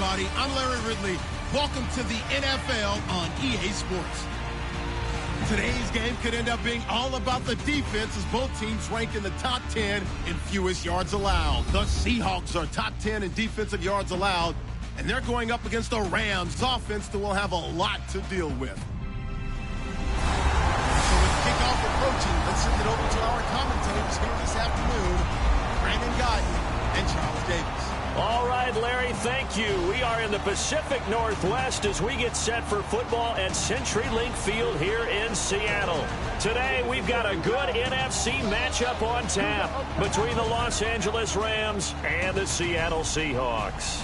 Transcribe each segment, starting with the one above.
everybody. I'm Larry Ridley. Welcome to the NFL on EA Sports. Today's game could end up being all about the defense as both teams rank in the top 10 in fewest yards allowed. The Seahawks are top 10 in defensive yards allowed, and they're going up against the Rams offense that will have a lot to deal with. So with kickoff approaching, let's send it over to our commentators here this afternoon, Brandon Godden and Charles Davis. All right, Larry, thank you. We are in the Pacific Northwest as we get set for football at CenturyLink Field here in Seattle. Today, we've got a good NFC matchup on tap between the Los Angeles Rams and the Seattle Seahawks.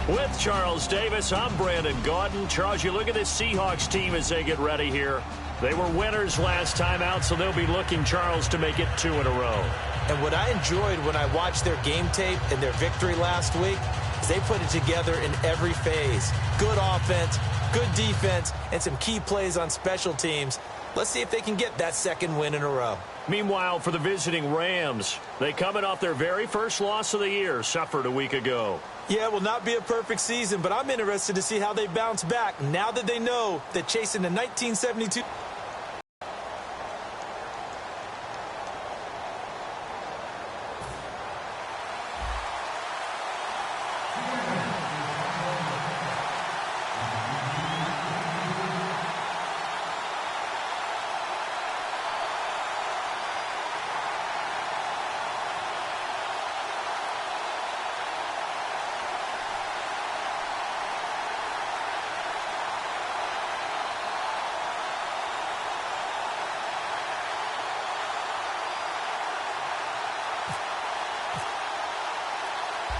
With Charles Davis, I'm Brandon Gaudin. Charles, you look at this Seahawks team as they get ready here. They were winners last time out, so they'll be looking, Charles, to make it 2 in a row. And what I enjoyed when I watched their game tape and their victory last week is they put it together in every phase. Good offense, good defense, and some key plays on special teams. Let's see if they can get that second win in a row. Meanwhile, for the visiting Rams, they coming off their very first loss of the year, suffered a week ago. Yeah, it will not be a perfect season, but I'm interested to see how they bounce back now that they know that chasing the 1972...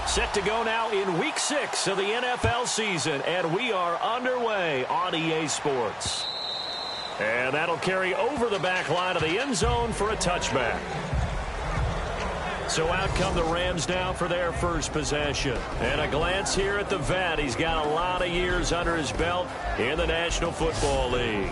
Set to go now in Week 6 of the NFL season, and we are underway on EA Sports. And that'll carry over the back line of the end zone for a touchback. So out come the Rams now for their first possession. And a glance here at the vet. He's got a lot of years under his belt in the National Football League.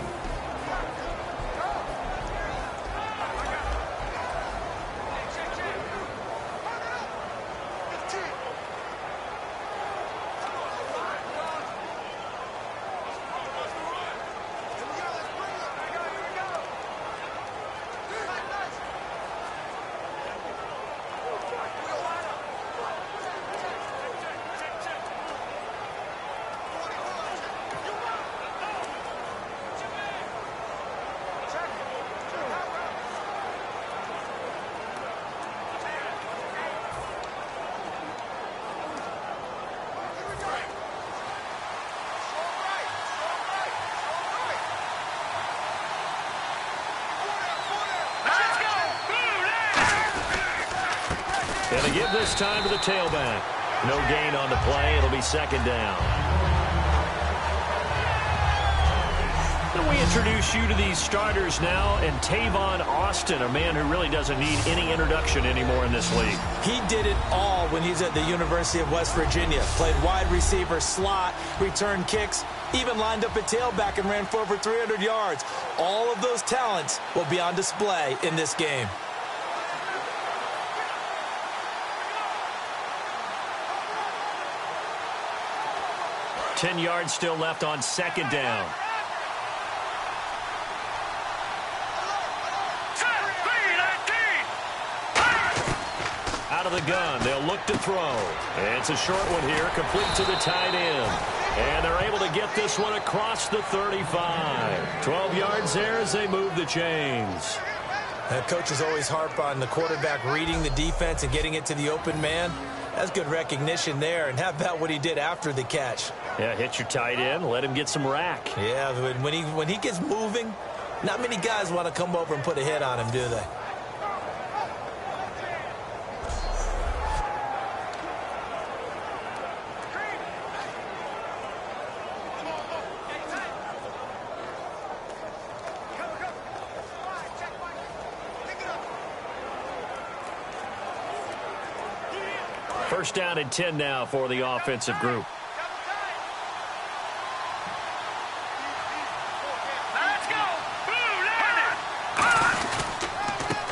And they give this time to the tailback. No gain on the play. It'll be second down. And we introduce you to these starters now, and Tavon Austin, a man who really doesn't need any introduction anymore in this league. He did it all when he's at the University of West Virginia. Played wide receiver, slot, returned kicks, even lined up at tailback and ran for over 300 yards. All of those talents will be on display in this game. Ten yards still left on second down. Out of the gun, they'll look to throw. And it's a short one here, complete to the tight end. And they're able to get this one across the 35. 12 yards there as they move the chains. Coaches always harp on the quarterback reading the defense and getting it to the open man. That's good recognition there. And how about what he did after the catch? Yeah, hit your tight end, let him get some rack. Yeah, when he gets moving, not many guys want to come over and put a hit on him, do they? First down and 10 now for the offensive group.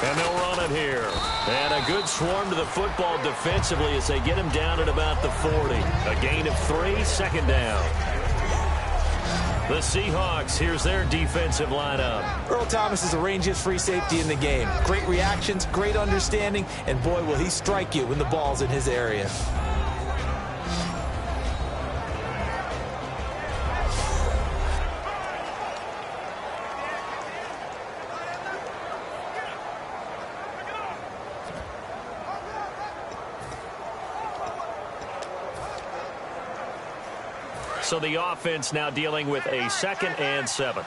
And they'll run it here. And a good swarm to the football defensively as they get him down at about the 40. A gain of 3, second down. The Seahawks, here's their defensive lineup. Earl Thomas is the rangiest free safety in the game. Great reactions, great understanding, and boy, will he strike you when the ball's in his area. So the offense now dealing with a 2nd and 7.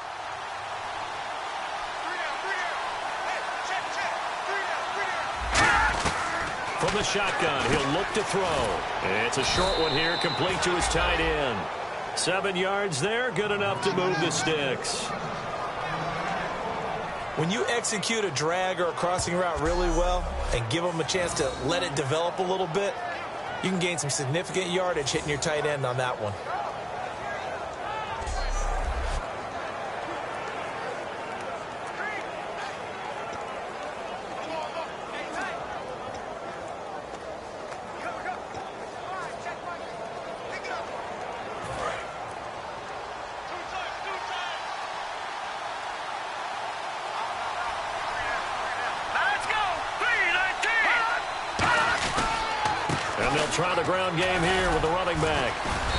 From the shotgun, he'll look to throw. It's a short one here, complete to his tight end. 7 yards there, good enough to move the sticks. When you execute a drag or a crossing route really well and give them a chance to let it develop a little bit, you can gain some significant yardage hitting your tight end on that one. Try the ground game here with the running back.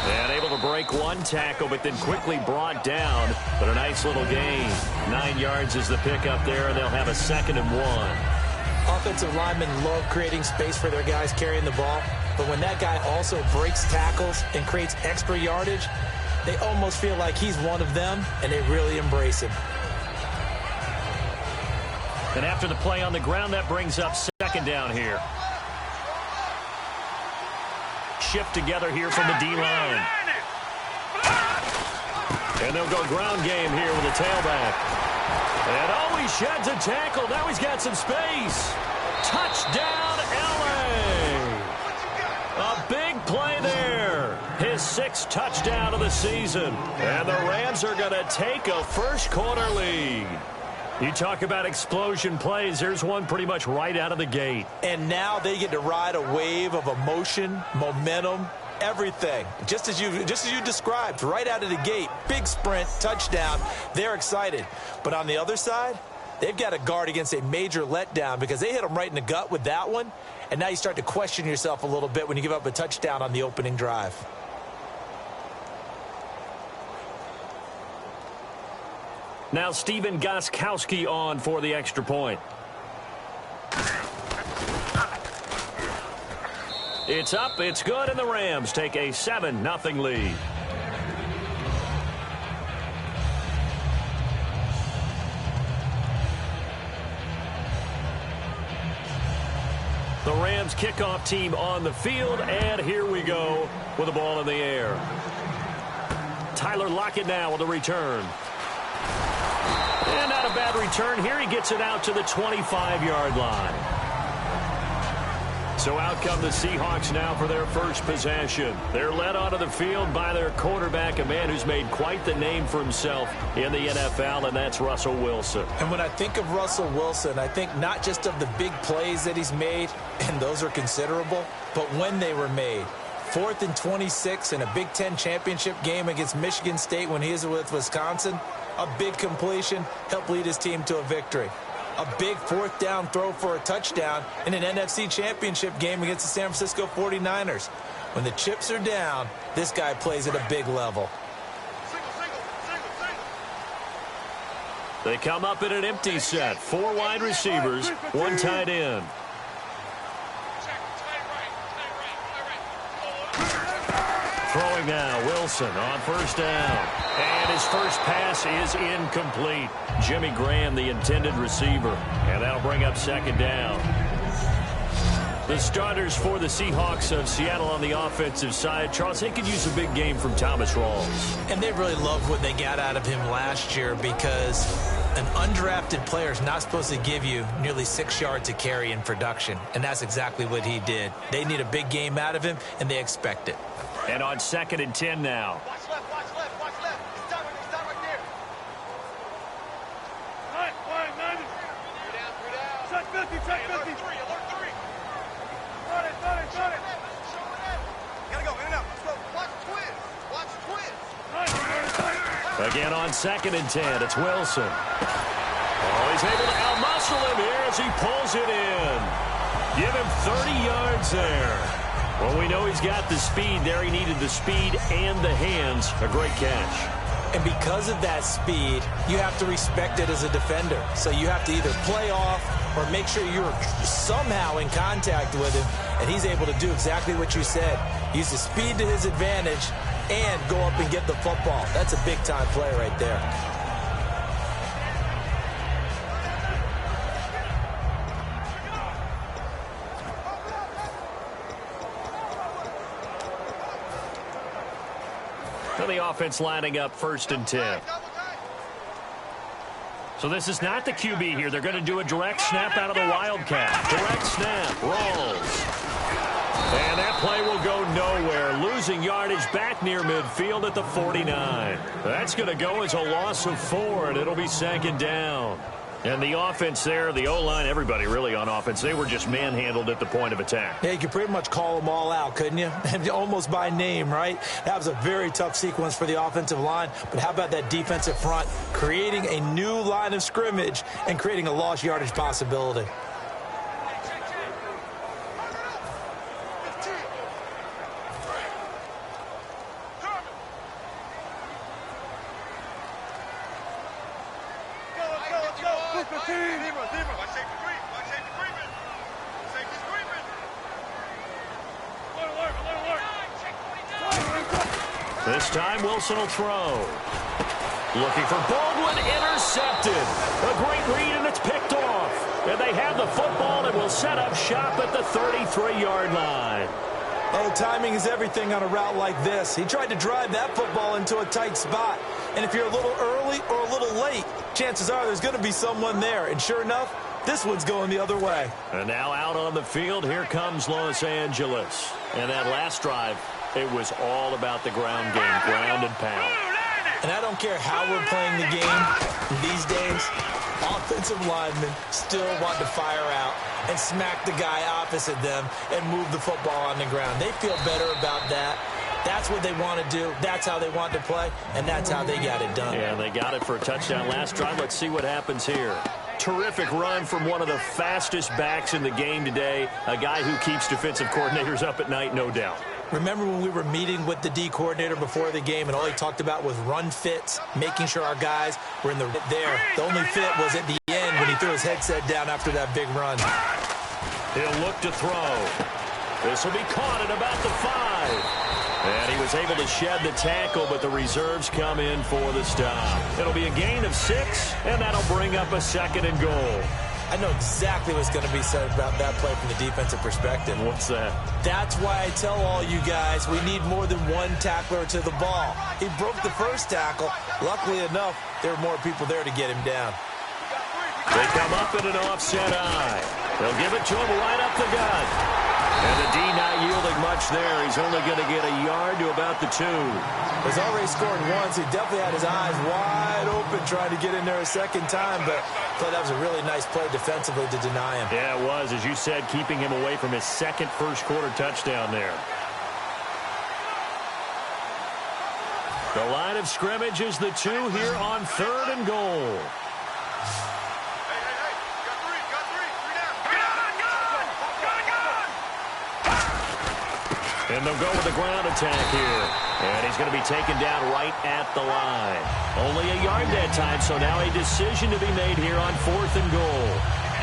And able to break one tackle, but then quickly brought down. But a nice little gain. 9 yards is the pickup there, and they'll have a 2nd and 1. Offensive linemen love creating space for their guys carrying the ball. But when that guy also breaks tackles and creates extra yardage, they almost feel like he's one of them, and they really embrace him. And after the play on the ground, that brings up 2nd down here. Shift together here from the D-line. And they'll go ground game here with a tailback. And oh, he sheds a tackle. Now he's got some space. Touchdown, L.A. A big play there. His 6th touchdown of the season. And the Rams are going to take a first-quarter lead. You talk about explosion plays. There's one pretty much right out of the gate. And now they get to ride a wave of emotion, momentum, everything. Just as you described, right out of the gate. Big sprint, touchdown. They're excited. But on the other side, they've got to guard against a major letdown because they hit them right in the gut with that one. And now you start to question yourself a little bit when you give up a touchdown on the opening drive. Now Steven Gostkowski on for the extra point. It's up, it's good, and the Rams take a 7-0 lead. The Rams kickoff team on the field, and here we go with the ball in the air. Tyler Lockett now with the return. And not a bad return here. He gets it out to the 25-yard line. So out come the Seahawks now for their first possession. They're led onto the field by their quarterback, a man who's made quite the name for himself in the NFL, and that's Russell Wilson. And when I think of Russell Wilson, I think not just of the big plays that he's made, and those are considerable, but when they were made. 4th and 26 in a Big Ten championship game against Michigan State when he was with Wisconsin. A big completion helped lead his team to a victory. A big 4th down throw for a touchdown in an NFC championship game against the San Francisco 49ers. When the chips are down, this guy plays at a big level. They come up in an empty set. 4 wide receivers, 1 tight end. Throwing now, Wilson on first down. And his first pass is incomplete. Jimmy Graham, the intended receiver. And that'll bring up 2nd down. The starters for the Seahawks of Seattle on the offensive side. Charles, they could use a big game from Thomas Rawls. And they really loved what they got out of him last year because an undrafted player is not supposed to give you nearly 6 yards a carry in production. And that's exactly what he did. They need a big game out of him, and they expect it. And on 2nd and 10 now. Watch left, watch left, watch left. He's done right there. Quiet, 90. 3 down. Check 50, check 50. Alert 3. Again on 2nd and 10, it's Wilson. Oh, he's able to out-muscle him here as he pulls it in. Give him 30 yards there. Well, we know he's got the speed there. He needed the speed and the hands. A great catch. And because of that speed, you have to respect it as a defender. So you have to either play off or make sure you're somehow in contact with him. And he's able to do exactly what you said. Use the speed to his advantage and go up and get the football. That's a big-time play right there. So the offense lining up 1st and 10. So this is not the QB here. They're going to do a direct snap out of the Wildcat. Direct snap, rolls. And that play will go nowhere. Losing yardage back near midfield at the 49. That's going to go as a loss of 4, and it'll be 2nd down. And the offense there, the O-line, everybody really on offense, they were just manhandled at the point of attack. Yeah, you could pretty much call them all out, couldn't you? Almost by name, right? That was a very tough sequence for the offensive line. But how about that defensive front creating a new line of scrimmage and creating a lost yardage possibility? This time Wilson will throw. Looking for Baldwin, intercepted. A great read, and it's picked off. And they have the football and will set up shop at the 33-yard line. Oh, timing is everything on a route like this. He tried to drive that football into a tight spot. And if you're a little early or a little late, chances are there's going to be someone there. And sure enough, this one's going the other way. And now out on the field, here comes Los Angeles. And that last drive, it was all about the ground game, ground and pound. And I don't care how we're playing the game these days, offensive linemen still want to fire out and smack the guy opposite them and move the football on the ground. They feel better about that. That's what they want to do. That's how they want to play, and that's how they got it done. Yeah, they got it for a touchdown last drive. Let's see what happens here. Terrific run from one of the fastest backs in the game today, a guy who keeps defensive coordinators up at night, no doubt. Remember when we were meeting with the D coordinator before the game and all he talked about was run fits, making sure our guys were in the there. The only fit was at the end when he threw his headset down after that big run. He'll look to throw. This will be caught at about the 5. And he was able to shed the tackle, but the reserves come in for the stop. It'll be a gain of 6, and that'll bring up a 2nd and goal. I know exactly what's going to be said about that play from the defensive perspective. What's that? That's why I tell all you guys we need more than one tackler to the ball. He broke the first tackle. Luckily enough, there were more people there to get him down. They come up in an offset eye. They'll give it to him right up the gut. And the D not yielding much there. He's only going to get a yard to about the 2. He's already scored once. He definitely had his eyes wide open trying to get in there a second time, but I thought that was a really nice play defensively to deny him. Yeah, it was, as you said, keeping him away from his second first-quarter touchdown there. The line of scrimmage is the 2 here on 3rd and goal. And they'll go with the ground attack here. And he's going to be taken down right at the line. Only a yard that time, so now a decision to be made here on 4th and goal.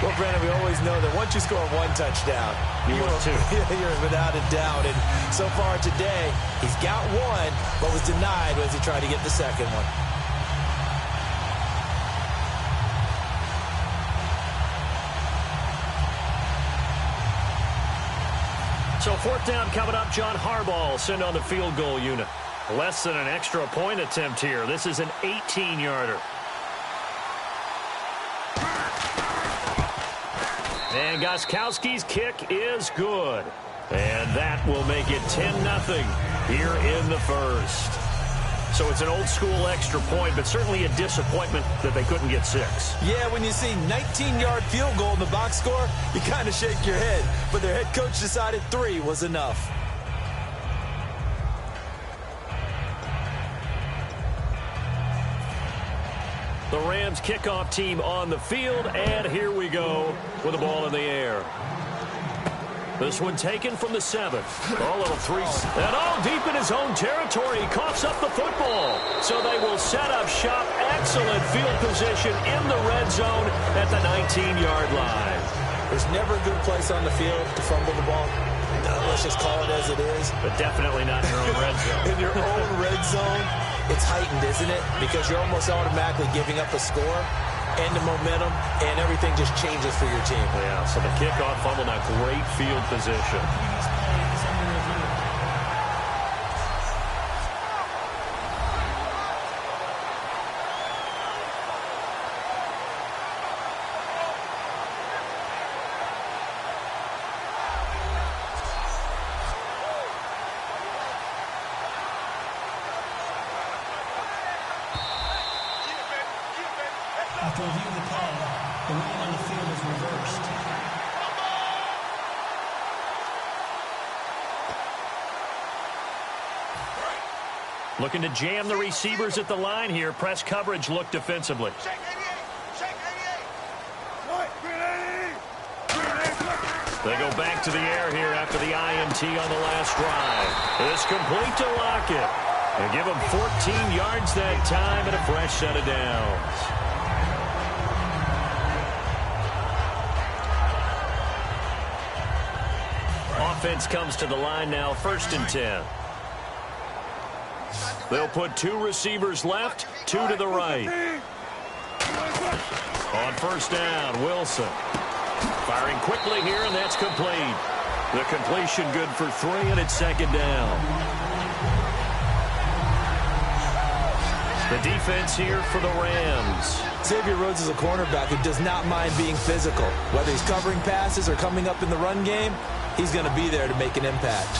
Well, Brandon, we always know that once you score one touchdown, you want 2. You're without a doubt. And so far today, he's got 1, but was denied as he tried to get the second one. So 4th down coming up. John Harbaugh will send on the field goal unit. Less than an extra point attempt here. This is an 18-yarder. And Gostkowski's kick is good. And that will make it 10-0 here in the first. So So it's an old-school extra point, but certainly a disappointment that they couldn't get 6. Yeah, when you see 19-yard field goal in the box score, you kind of shake your head. But their head coach decided 3 was enough. The Rams kickoff team on the field, and here we go with the ball in the air. This one taken from the 7. Oh, little 3. And all deep in his own territory. He coughs up the football. So they will set up shop. Excellent field position in the red zone at the 19-yard line. There's never a good place on the field to fumble the ball. Let's just call it as it is. But definitely not in your own red zone. In your own red zone, it's heightened, isn't it? Because you're almost automatically giving up a score and the momentum, and everything just changes for your team. Yeah, so the kickoff fumble, now great field position. After reviewing the play, the ruling on the field is reversed. Looking to jam the receivers at the line here. Press coverage look defensively. Check 88. Check 88. They go back to the air here after the INT on the last drive. It's complete to Lockett. And give him 14 yards that time and a fresh set of downs. Offense comes to the line now, 1st and 10. They'll put 2 receivers left, 2 to the right. On 1st down, Wilson. Firing quickly here, and that's complete. The completion good for 3, and it's 2nd down. The defense here for the Rams. Xavier Rhodes is a cornerback who does not mind being physical. Whether he's covering passes or coming up in the run game, he's going to be there to make an impact.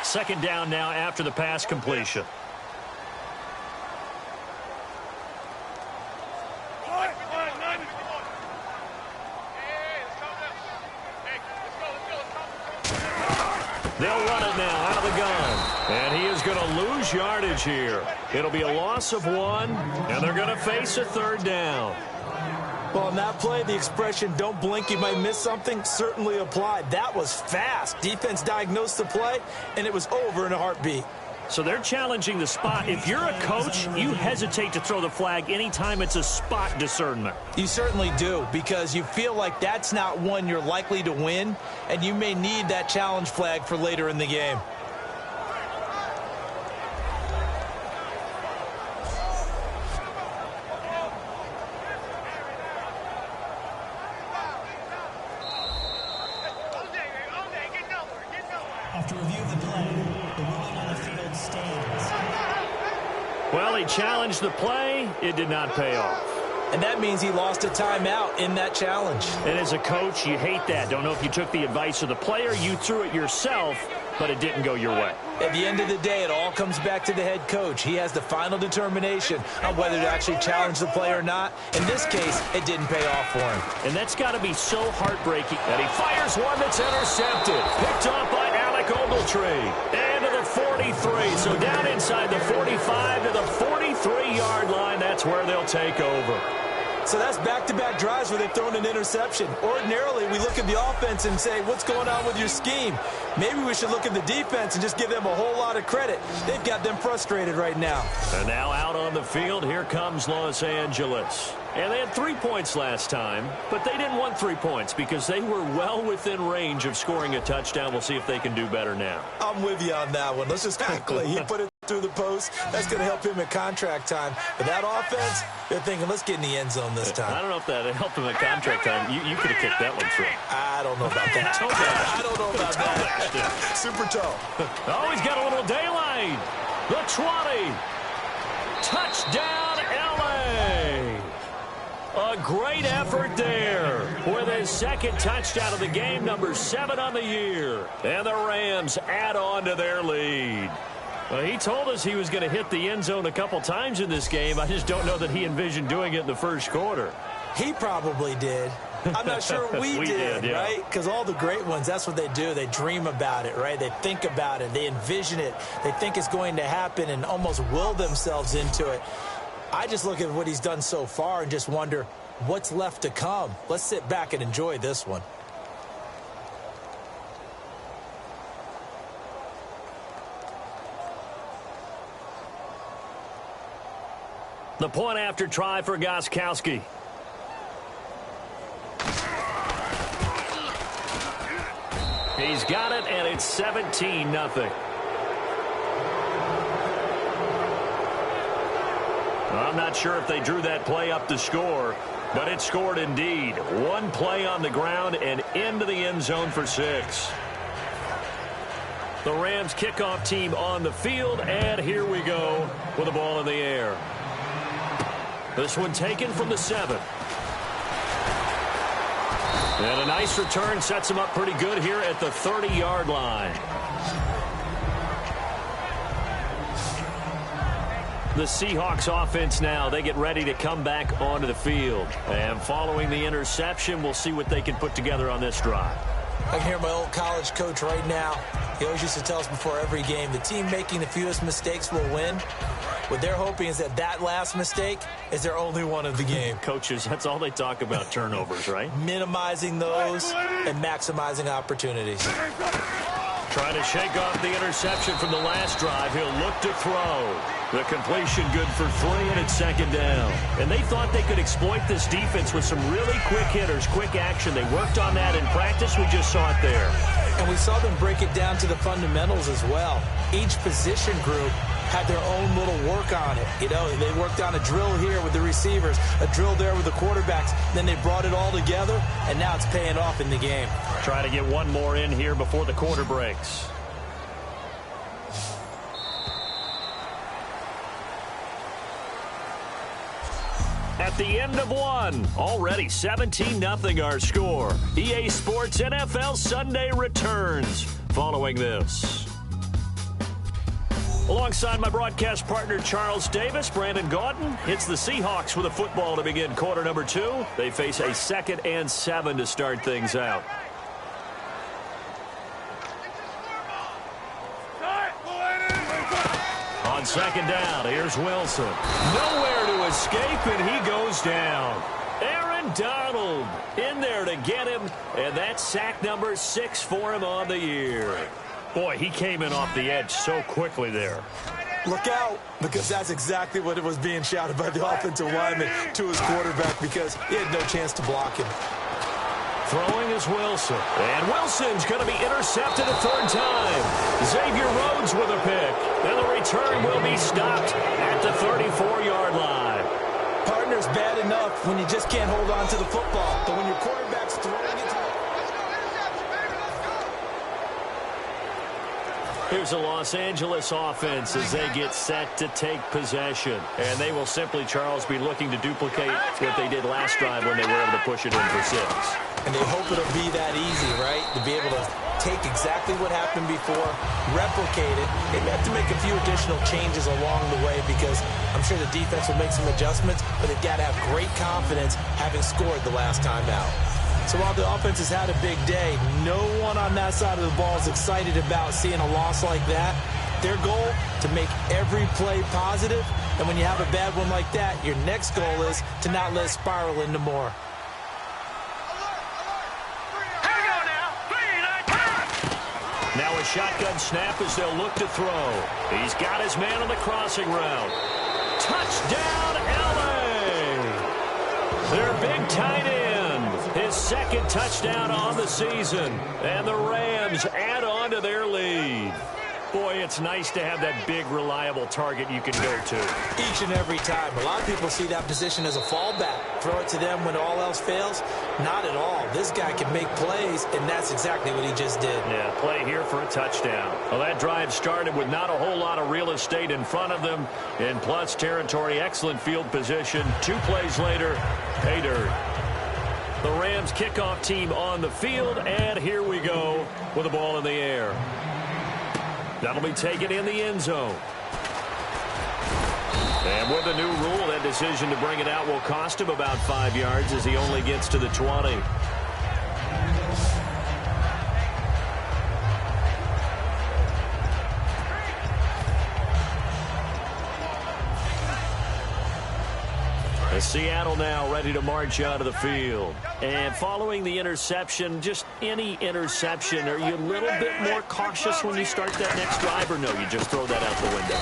Second down now after the pass completion. They'll run it now out of the gun. And he is going to lose yardage here. It'll be a loss of 1, and they're going to face a 3rd down. Well, on that play, the expression, don't blink, you might miss something, certainly applied. That was fast. Defense diagnosed the play, and it was over in a heartbeat. So they're challenging the spot. If you're a coach, you hesitate to throw the flag anytime it's a spot discernment. You certainly do, because you feel like that's not one you're likely to win, and you may need that challenge flag for later in the game. After review of the play, the ruling on the field stands. Well, he challenged the play. It did not pay off. and that means he lost a timeout in that challenge. And as a coach, you hate that. Don't know if you took the advice of the player, you threw it yourself, but it didn't go your way. At the end of the day, it all comes back to the head coach. He has the final determination on whether to actually challenge the play or not. In this case, it didn't pay off for him. And that's got to be so heartbreaking that he fires one that's intercepted. Picked off by Alec Ogletree. And to the 43. So down inside the 45 to the 43-yard line. That's where they'll take over. So that's back-to-back drives where they've thrown an interception. Ordinarily, we look at the offense and say, what's going on with your scheme? Maybe we should look at the defense and just give them a whole lot of credit. They've got them frustrated right now. And now out on the field, here comes Los Angeles. And they had 3 points last time, but they didn't want 3 points because they were well within range of scoring a touchdown. We'll see if they can do better now. I'm with you on that one. Let's just quickly, he put it through the post. That's going to help him at contract time. But that offense, they're thinking, let's get in the end zone this time. I don't know if that helped him at contract time. You could have kicked that one through. I don't know about that. I don't know about that. Super toe. Oh, he's got a little daylight. The 20. Touchdown, L.A. A great effort there with his second touchdown of the game, number 7 on the year. And the Rams add on to their lead. Well, he told us he was going to hit the end zone a couple times in this game. I just don't know that he envisioned doing it in the first quarter. He probably did. I'm not sure we did, yeah. Right? Because all the great ones, that's what they do. They dream about it, right? They think about it. They envision it. They think it's going to happen and almost will themselves into it. I just look at what he's done so far and just wonder what's left to come. Let's sit back and enjoy this one. The point after try for Gostkowski. He's got it, and it's 17-0. I'm not sure if they drew that play up to score, but it scored indeed. One play on the ground and into the end zone for 6. The Rams kickoff team on the field, and here we go with the ball in the air. This one taken from the 7. And a nice return sets him up pretty good here at the 30-yard line. The Seahawks offense now, they get ready to come back onto the field. And following the interception, we'll see what they can put together on this drive. I can hear my old college coach right now. He always used to tell us before every game, the team making the fewest mistakes will win. What they're hoping is that last mistake is their only one of the game. Coaches, that's all they talk about, turnovers, right? Minimizing those and maximizing opportunities. Trying to shake off the interception from the last drive. He'll look to throw. The completion good for 3, and it's second down. And they thought they could exploit this defense with some really quick hitters, quick action. They worked on that in practice. We just saw it there. And we saw them break it down to the fundamentals as well. Each position group had their own little work on it. You know, they worked on a drill here with the receivers, a drill there with the quarterbacks. Then they brought it all together, and now it's paying off in the game. Try to get one more in here before the quarter breaks. At the end of one, already 17-0 our score. EA Sports NFL Sunday returns following this. Alongside my broadcast partner, Charles Davis, Brandon Gaudin hits the Seahawks with a football to begin quarter number 2. They face a 2nd and 7 to start things out. On second down, here's Wilson. Nowhere to escape, and he goes down. Aaron Donald in there to get him, and that's sack number 6 for him on the year. Boy, he came in off the edge so quickly there. Look out, because that's exactly what it was being shouted by the offensive lineman to his quarterback, because he had no chance to block him. Throwing is Wilson. And Wilson's going to be intercepted a 3rd time. Xavier Rhodes with a pick. And the return will be stopped at the 34-yard line. Partner's bad enough when you just can't hold on to the football. But when your quarterback's throwing it to Here's the Los Angeles offense as they get set to take possession. And they will simply, Charles, be looking to duplicate what they did last drive when they were able to push it in for 6. And they hope it'll be that easy, right? To be able to take exactly what happened before, replicate it. They may have to make a few additional changes along the way because I'm sure the defense will make some adjustments, but they've got to have great confidence having scored the last time out. So while the offense has had a big day, no one on that side of the ball is excited about seeing a loss like that. Their goal, to make every play positive, and when you have a bad one like that, your next goal is to not let it spiral into more. Now a shotgun snap as they'll look to throw. He's got his man on the crossing route. Touchdown, L.A. Their big tight end. His second touchdown on the season. And the Rams add on to their lead. Boy, it's nice to have that big, reliable target you can go to. Each and every time. A lot of people see that position as a fallback. Throw it to them when all else fails. Not at all. This guy can make plays, and that's exactly what he just did. Yeah, play here for a touchdown. Well, that drive started with not a whole lot of real estate in front of them. In plus territory, excellent field position. 2 plays later, pay dirt. The Rams kickoff team on the field, and here we go with the ball in the air. That'll be taken in the end zone. And with the new rule, that decision to bring it out will cost him about 5 yards as he only gets to the 20. Seattle now ready to march out of the field. And following the interception, just any interception, are you a little bit more cautious when you start that next drive, or no, you just throw that out the window?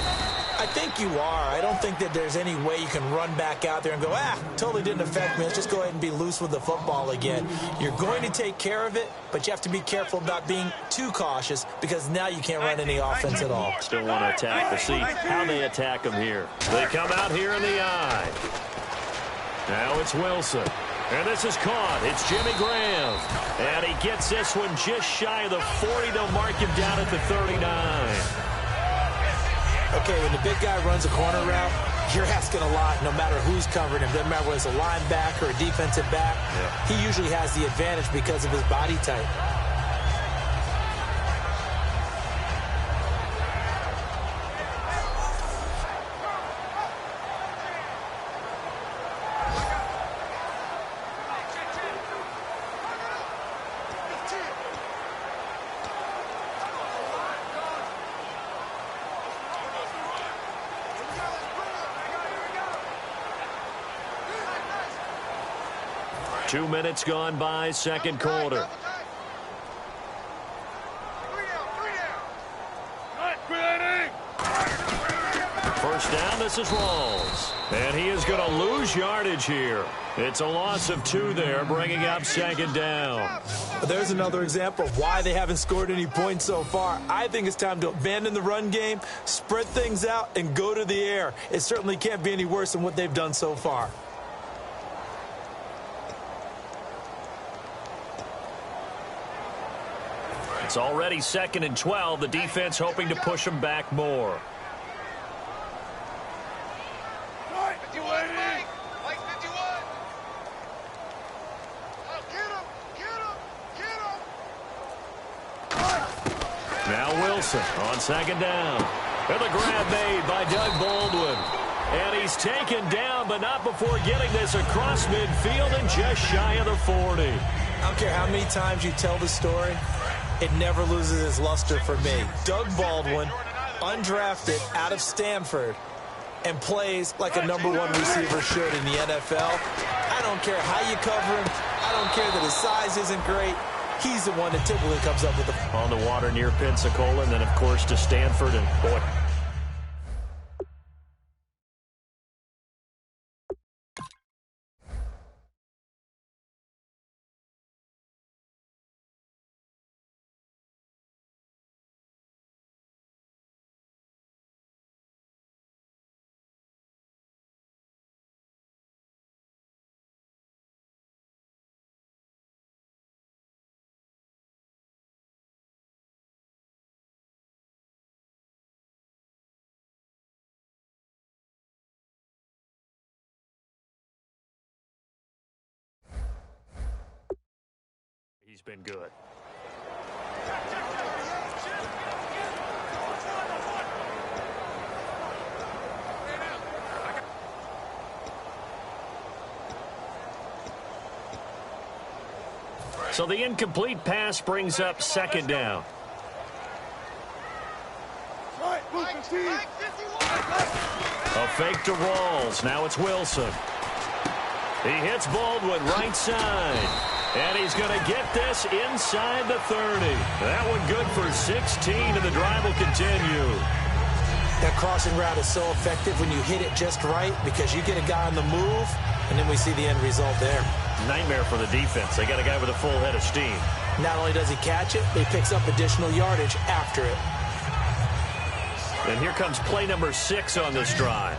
I think you are. I don't think that there's any way you can run back out there and go, totally didn't affect me. Let's just go ahead and be loose with the football again. You're going to take care of it, but you have to be careful about being too cautious because now you can't run any offense at all. Still want to attack. We'll see how they attack them here. They come out here in the eye. Now it's Wilson. And this is caught. It's Jimmy Graham. And he gets this one just shy of the 40. They'll mark him down at the 39. Okay, when the big guy runs a corner route, you're asking a lot no matter who's covering him. Doesn't matter whether it's a linebacker or a defensive back. Yeah. He usually has the advantage because of his body type. Two minutes gone by, second quarter. First down, this is Rawls. And he is going to lose yardage here. It's a loss of 2 there, bringing up second down. There's another example of why they haven't scored any points so far. I think it's time to abandon the run game, spread things out, and go to the air. It certainly can't be any worse than what they've done so far. It's already 2nd and 12. The defense hoping to push them back more. Now Wilson on second down. And the grab made by Doug Baldwin. And he's taken down, but not before getting this across midfield and just shy of the 40. I don't care how many times you tell the story. It never loses its luster for me. Doug Baldwin, undrafted out of Stanford, and plays like a #1 receiver should in the NFL. I don't care how you cover him. I don't care that his size isn't great. He's the one that typically comes up with the... On the water near Pensacola, and then, of course, to Stanford. And, boy, he's been good. So the incomplete pass brings up second down. A fake to Rawls. Now it's Wilson. He hits Baldwin right side. And he's going to get this inside the 30. That one good for 16, and the drive will continue. That crossing route is so effective when you hit it just right because you get a guy on the move, and then we see the end result there. Nightmare for the defense. They got a guy with a full head of steam. Not only does he catch it, he picks up additional yardage after it. And here comes play number 6 on this drive.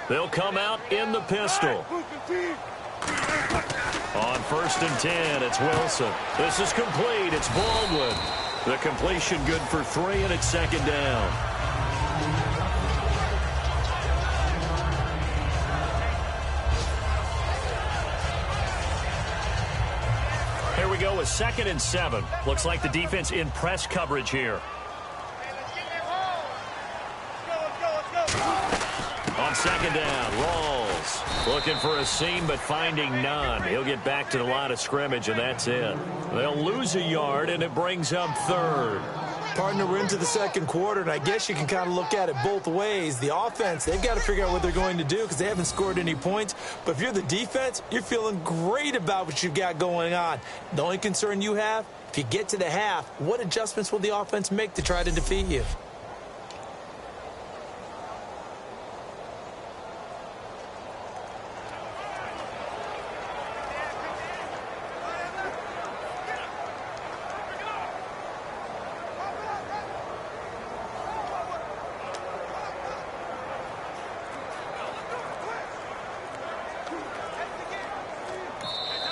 They'll come out in the pistol. On 1st and 10, it's Wilson. This is complete. It's Baldwin. The completion good for 3, and it's second down. Here we go with 2nd and 7. Looks like the defense in press coverage here. On 2nd down, Rawls looking for a seam but finding none. He'll get back to the line of scrimmage, and that's it. They'll lose a yard, and it brings up 3rd. Partner, we're into the second quarter, and I guess you can kind of look at it both ways. The offense, they've got to figure out what they're going to do because they haven't scored any points. But if you're the defense, you're feeling great about what you've got going on. The only concern you have, if you get to the half, what adjustments will the offense make to try to defeat you?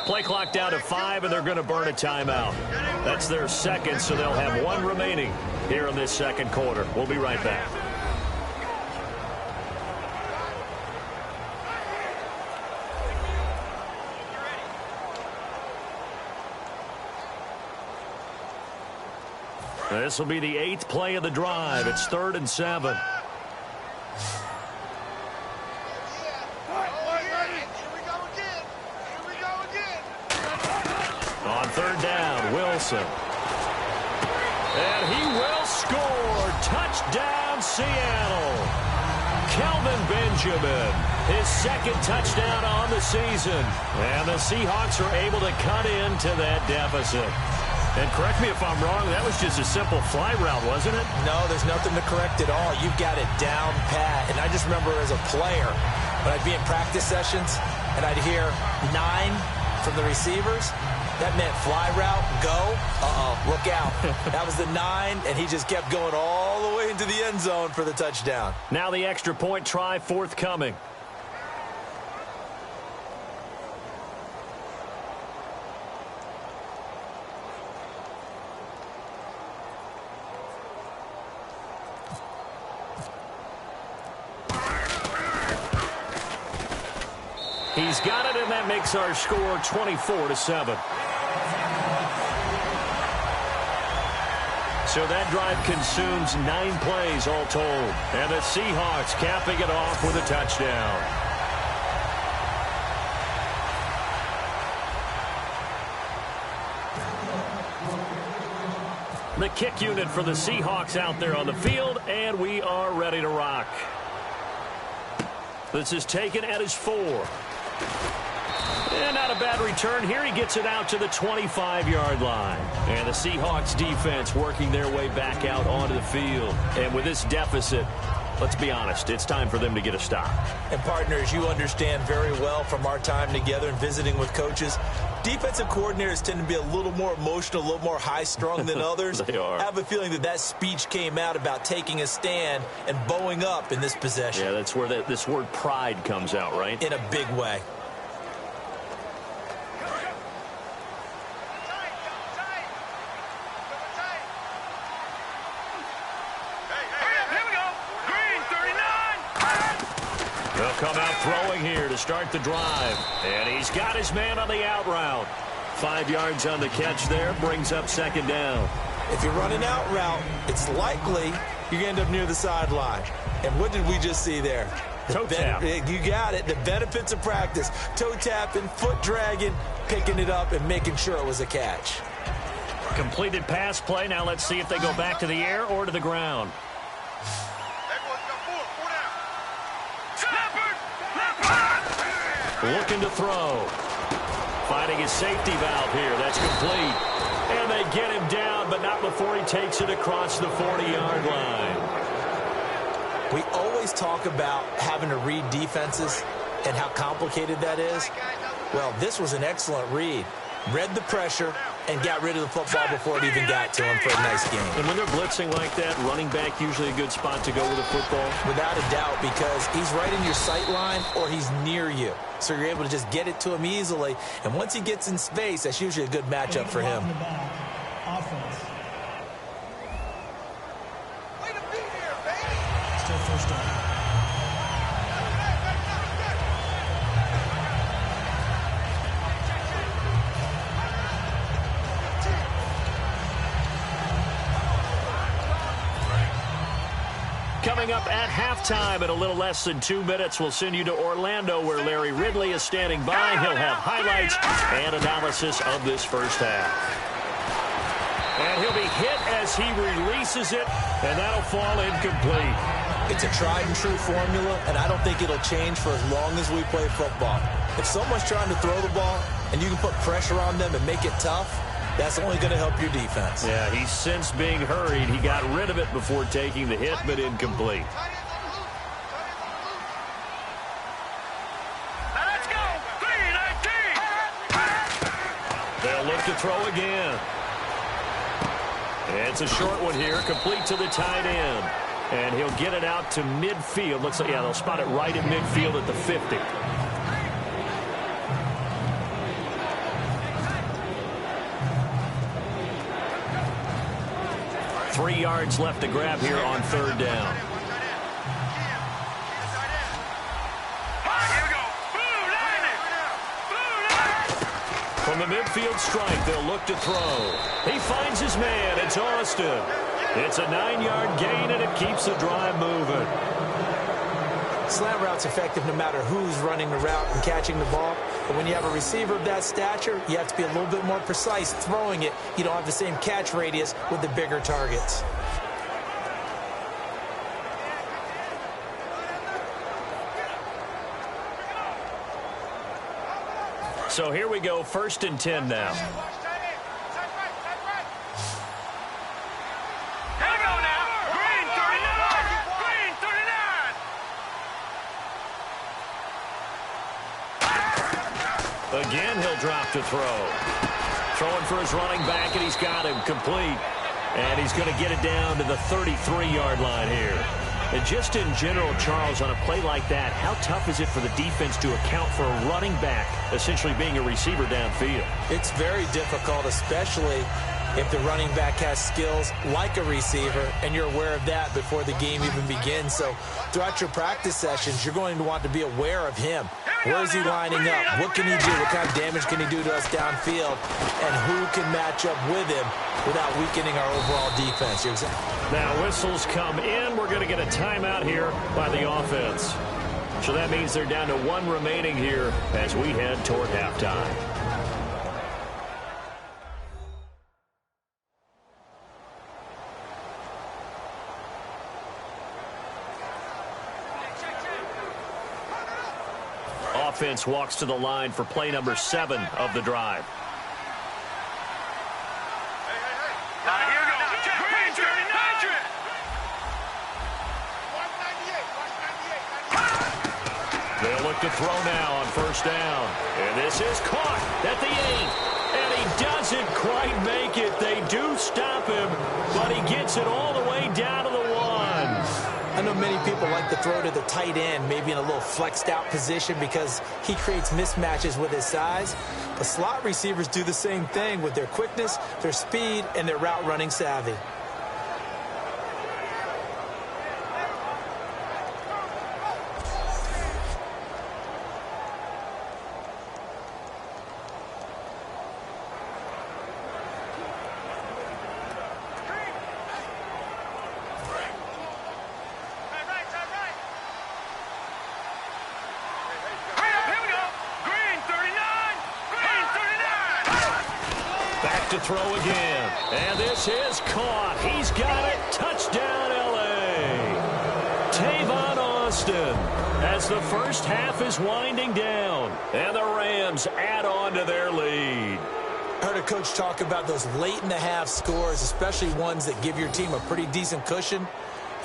Play clock down to 5, and they're going to burn a timeout. That's their second, so they'll have 1 remaining here in this second quarter. We'll be right back. This will be the 8th play of the drive. It's 3rd and 7. On 3rd down, Wilson. And he will score. Touchdown, Seattle. Kelvin Benjamin, his 2nd touchdown on the season. And the Seahawks are able to cut into that deficit. And correct me if I'm wrong, that was just a simple fly route, wasn't it? No, there's nothing to correct at all. You've got it down pat. And I just remember as a player, when I'd be in practice sessions, and I'd hear 9 from the receivers, that meant fly route, go, look out. That was the 9, and he just kept going all the way into the end zone for the touchdown. Now the extra point try forthcoming. He's got it, and that makes our score 24-7. So that drive consumes 9 plays all told. And the Seahawks capping it off with a touchdown. The kick unit for the Seahawks out there on the field, and we are ready to rock. This is taken at his 4. And not a bad return here. He gets it out to the 25-yard line. And the Seahawks defense working their way back out onto the field. And with this deficit, let's be honest, it's time for them to get a stop. And partners, you understand very well from our time together and visiting with coaches, defensive coordinators tend to be a little more emotional, a little more high-strung than others. They are. I have a feeling that speech came out about taking a stand and bowing up in this possession. Yeah, that's where this word pride comes out, right? In a big way. They'll come out throwing here to start the drive. And he's got his man on the out route. 5 yards on the catch there, brings up second down. If you're running out route, it's likely you're going to end up near the sideline. And what did we just see there? Toe tap. You got it. The benefits of practice. Toe tapping, foot dragging, picking it up, and making sure it was a catch. Completed pass play. Now let's see if they go back to the air or to the ground. Looking to throw. Finding his safety valve here. That's complete. And they get him down, but not before he takes it across the 40-yard line. We always talk about having to read defenses and how complicated that is. Well, this was an excellent read. Read the pressure and got rid of the football before it even got to him for a nice game. And when they're blitzing like that, running back usually a good spot to go with a football? Without a doubt, because he's right in your sight line or he's near you. So you're able to just get it to him easily. And once he gets in space, that's usually a good matchup for him. Offense. Still first down. Coming up at halftime in a little less than 2 minutes, we'll send you to Orlando where Larry Ridley is standing by. He'll have highlights and analysis of this first half. And he'll be hit as he releases it, and that'll fall incomplete. It's a tried and true formula, and I don't think it'll change for as long as we play football. If someone's trying to throw the ball and you can put pressure on them and make it tough, that's only going to help your defense. Yeah, he's since being hurried. He got rid of it before taking the hit, but incomplete. Let's go! 3-19! They'll look to throw again. It's a short one here, complete to the tight end. And he'll get it out to midfield. Looks like, yeah, they'll spot it right at midfield at the 50. Three yards left to grab here on third down. From the midfield strike, they'll look to throw. He finds his man. It's Austin. It's a 9-yard gain, and it keeps the drive moving. Slant route's effective no matter who's running the route and catching the ball. But when you have a receiver of that stature, you have to be a little bit more precise throwing it. You don't have the same catch radius with the bigger targets. So here we go, 1st and 10 now. Again, he'll drop to throw. Throwing for his running back, and he's got him complete. And he's going to get it down to the 33-yard line here. And just in general, Charles, on a play like that, how tough is it for the defense to account for a running back essentially being a receiver downfield? It's very difficult, especially if the running back has skills like a receiver, and you're aware of that before the game even begins. So throughout your practice sessions, you're going to want to be aware of him. Where is he lining up? What can he do? What kind of damage can he do to us downfield? And who can match up with him without weakening our overall defense? Now whistles come in. We're going to get a timeout here by the offense. So that means they're down to 1 remaining here as we head toward halftime. Offense walks to the line for play number 7 of the drive. They'll look to throw now on 1st down. And this is caught at the 8. And he doesn't quite make it. They do stop him, but he gets it all the way down to the 1. I know many people like to throw to the tight end, maybe in a little flexed out position because he creates mismatches with his size. But slot receivers do the same thing with their quickness, their speed, and their route running savvy. throw again. And this is caught. He's got it. Touchdown, L.A. Tavon Austin as the first half is winding down. And the Rams add on to their lead. I heard a coach talk about those late-in-the-half scores, especially ones that give your team a pretty decent cushion.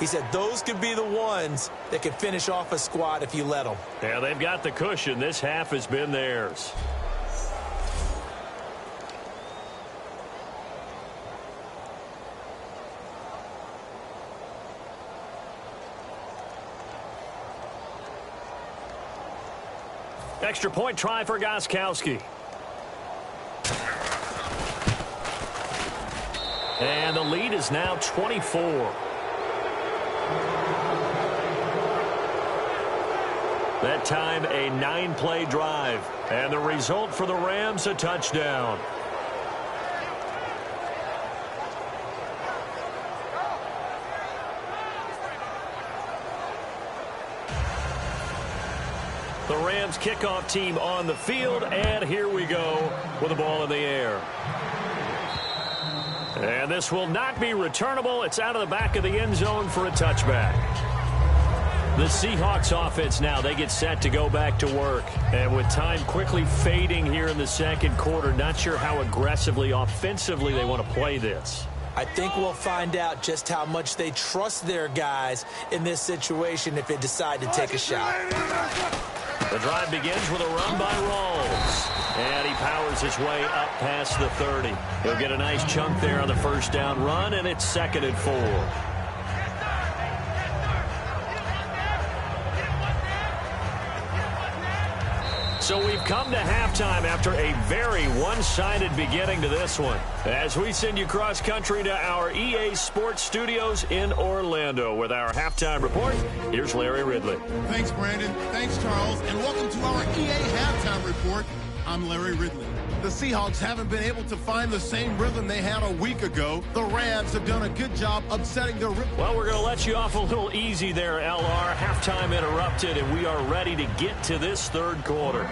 He said those could be the ones that could finish off a squad if you let them. Yeah, they've got the cushion. This half has been theirs. Extra point try for Gostkowski. And the lead is now 24. That time, a 9-play drive. And the result for the Rams, a touchdown. The Rams kickoff team on the field, and here we go with the ball in the air. And this will not be returnable. It's out of the back of the end zone for a touchback. The Seahawks offense now, they get set to go back to work. And with time quickly fading here in the second quarter, not sure how aggressively, offensively they want to play this. I think we'll find out just how much they trust their guys in this situation if they decide to take a shot. The drive begins with a run by Rawls. And he powers his way up past the 30. He'll get a nice chunk there on the first down run, and it's 2nd and 4. So we've come to halftime after a very one-sided beginning to this one. As we send you cross-country to our EA Sports Studios in Orlando with our halftime report, here's Larry Ridley. Thanks, Brandon. Thanks, Charles. And welcome to our EA Halftime Report. I'm Larry Ridley. The Seahawks haven't been able to find the same rhythm they had a week ago. The Rams have done a good job upsetting their rhythm. Well, we're going to let you off a little easy there, LR. Halftime interrupted, and we are ready to get to this third quarter.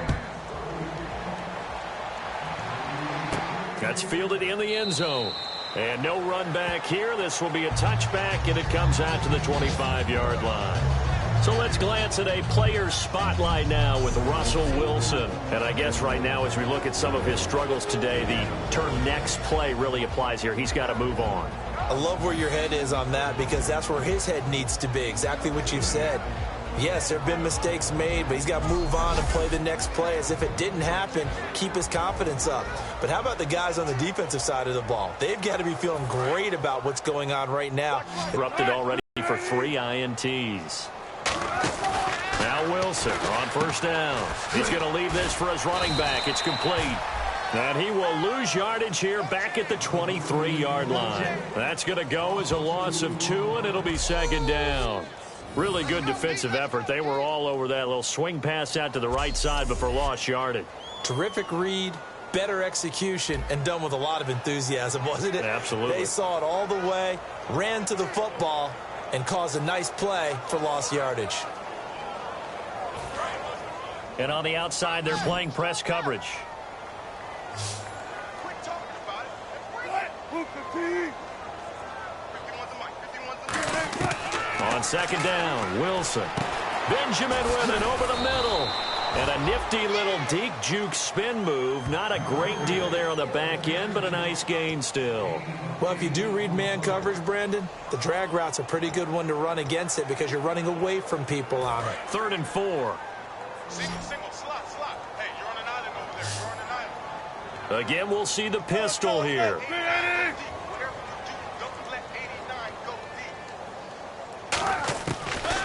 That's fielded in the end zone. And no run back here. This will be a touchback, and it comes out to the 25-yard line. So let's glance at a player's spotlight now with Russell Wilson. And I guess right now as we look at some of his struggles today, the term next play really applies here. He's got to move on. I love where your head is on that because that's where his head needs to be, exactly what you said. Yes, there have been mistakes made, but he's got to move on and play the next play as if it didn't happen, keep his confidence up. But how about the guys on the defensive side of the ball? They've got to be feeling great about what's going on right now. Interrupted already for 3 INTs. Now Wilson on first down. He's going to leave this for his running back. It's complete. And he will lose yardage here back at the 23-yard line. That's going to go as a loss of 2, and it'll be 2nd down. Really good defensive effort. They were all over that little swing pass out to the right side, but for lost yardage. Terrific read, better execution, and done with a lot of enthusiasm, wasn't it? Absolutely. They saw it all the way, ran to the football, and caused a nice play for lost yardage. And on the outside, they're playing press coverage. On 2nd down, Wilson. Benjamin with it over the middle. And a nifty little deke juke spin move. Not a great deal there on the back end, but a nice gain still. Well, if you do read man coverage, Brandon, the drag route's a pretty good one to run against it because you're running away from people on it. 3rd and 4. Single, slot. Hey, you're on an island over there. You're on an island. Again, we'll see the pistol here.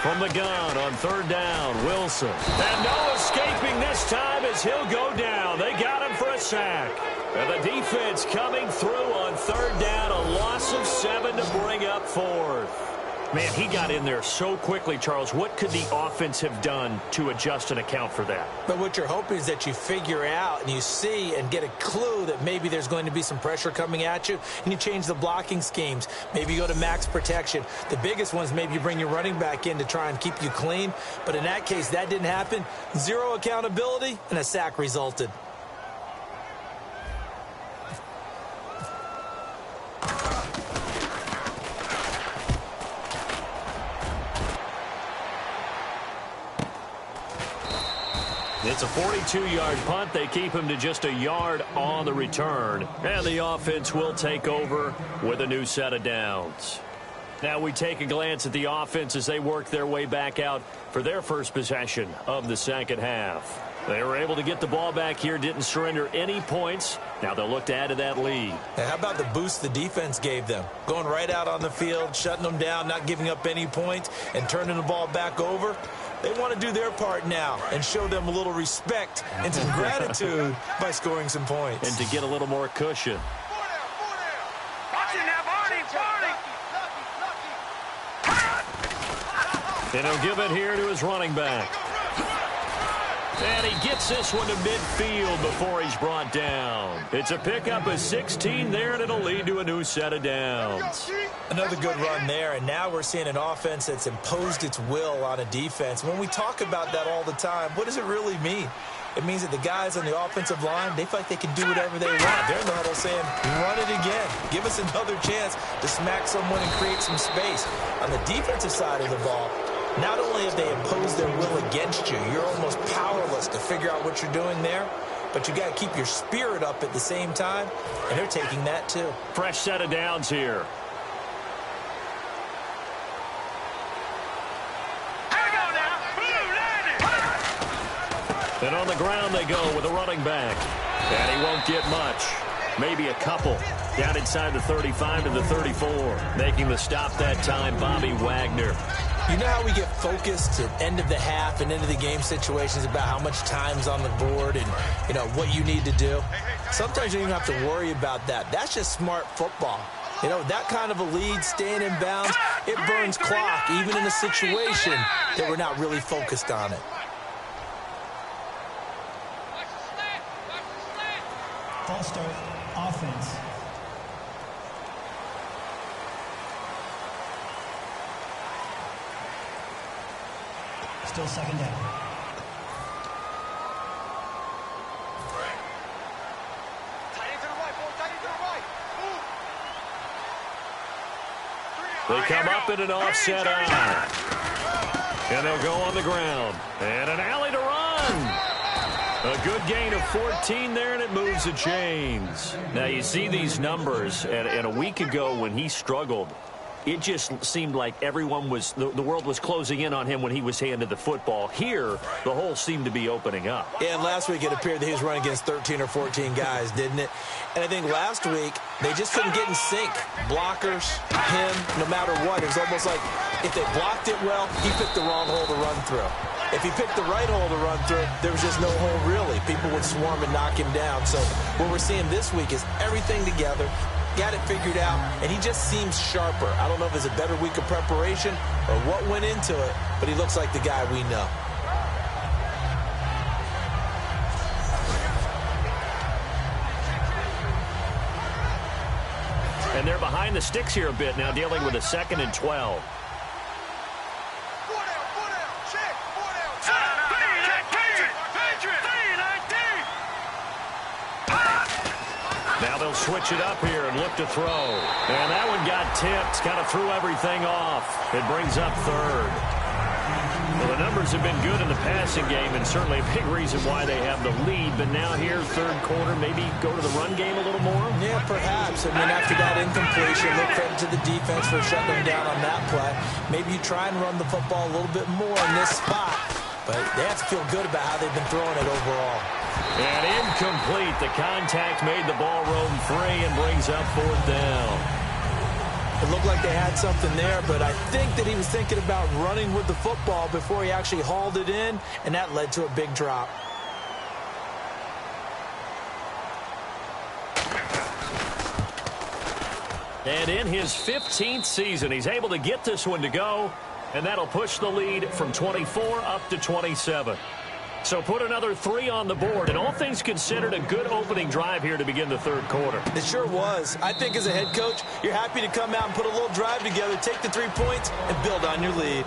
From the gun on 3rd down, Wilson. And no escaping this time as he'll go down. They got him for a sack. And the defense coming through on 3rd down, a loss of 7 to bring up 4th. Man, he got in there so quickly, Charles. What could the offense have done to adjust and account for that? But what you're hoping is that you figure out and you see and get a clue that maybe there's going to be some pressure coming at you, and you change the blocking schemes. Maybe you go to max protection. The biggest ones, maybe you bring your running back in to try and keep you clean. But in that case, that didn't happen. 0 accountability, and a sack resulted. It's a 42-yard punt. They keep him to just a yard on the return. And the offense will take over with a new set of downs. Now we take a glance at the offense as they work their way back out for their first possession of the second half. They were able to get the ball back here, didn't surrender any points. Now they'll look to add to that lead. And how about the boost the defense gave them? Going right out on the field, shutting them down, not giving up any points, and turning the ball back over. They want to do their part now and show them a little respect and some gratitude by scoring some points. And to get a little more cushion. And he'll give it here to his running back. And he gets this one to midfield before he's brought down. It's a pickup of 16 there, and it'll lead to a new set of downs. Another good run there, and now we're seeing an offense that's imposed its will on a defense. When we talk about that all the time, what does it really mean? It means that the guys on the offensive line, they feel like they can do whatever they want. They're in the huddle saying, run it again. Give us another chance to smack someone and create some space. On the defensive side of the ball, not only have they imposed their will against you, you're almost powerless to figure out what you're doing there, but you got to keep your spirit up at the same time, and they're taking that too. Fresh set of downs here. And on the ground they go with a running back. And he won't get much. Maybe a couple. Down inside the 35 to the 34. Making the stop that time, Bobby Wagner. You know how we get focused at end of the half and into the game situations about how much time's on the board and, you know, what you need to do? Sometimes you don't even have to worry about that. That's just smart football. You know, that kind of a lead, staying in bounds, it burns clock, even in a situation that we're not really focused on it. False start, offense. Still second down. They come up in an offset eye. And they'll go on the ground. And an alley to run. A good gain of 14 there, and it moves the chains. Now, you see these numbers, and a week ago when he struggled, it just seemed like everyone was, the world was closing in on him when he was handed the football. Here, the hole seemed to be opening up. Yeah, and last week it appeared that he was running against 13 or 14 guys, didn't it? And I think last week, they just couldn't get in sync. Blockers, him, no matter what. It was almost like if they blocked it well, he picked the wrong hole to run through. If he picked the right hole to run through, there was just no hole really. People would swarm and knock him down. So what we're seeing this week is everything together, got it figured out, and he just seems sharper. I don't know if it's a better week of preparation or what went into it, but he looks like the guy we know. And they're behind the sticks here a bit now, dealing with a 2nd and 12. Now they'll switch it up here and look to throw. And that one got tipped, kind of threw everything off. It brings up 3rd. Well, the numbers have been good in the passing game, and certainly a big reason why they have the lead. But now here, 3rd quarter, maybe go to the run game a little more? Yeah, perhaps. I mean, after that incompletion, look credit to the defense for shutting them down on that play. Maybe you try and run the football a little bit more in this spot. But they have to feel good about how they've been throwing it overall. And incomplete. The contact made the ball roam free and brings up 4th down. It looked like they had something there, but I think that he was thinking about running with the football before he actually hauled it in, and that led to a big drop. And in his 15th season, he's able to get this one to go, and that'll push the lead from 24 up to 27. So put another 3 on the board, and all things considered, a good opening drive here to begin the 3rd quarter. It sure was. I think as a head coach, you're happy to come out and put a little drive together, take the 3 points, and build on your lead.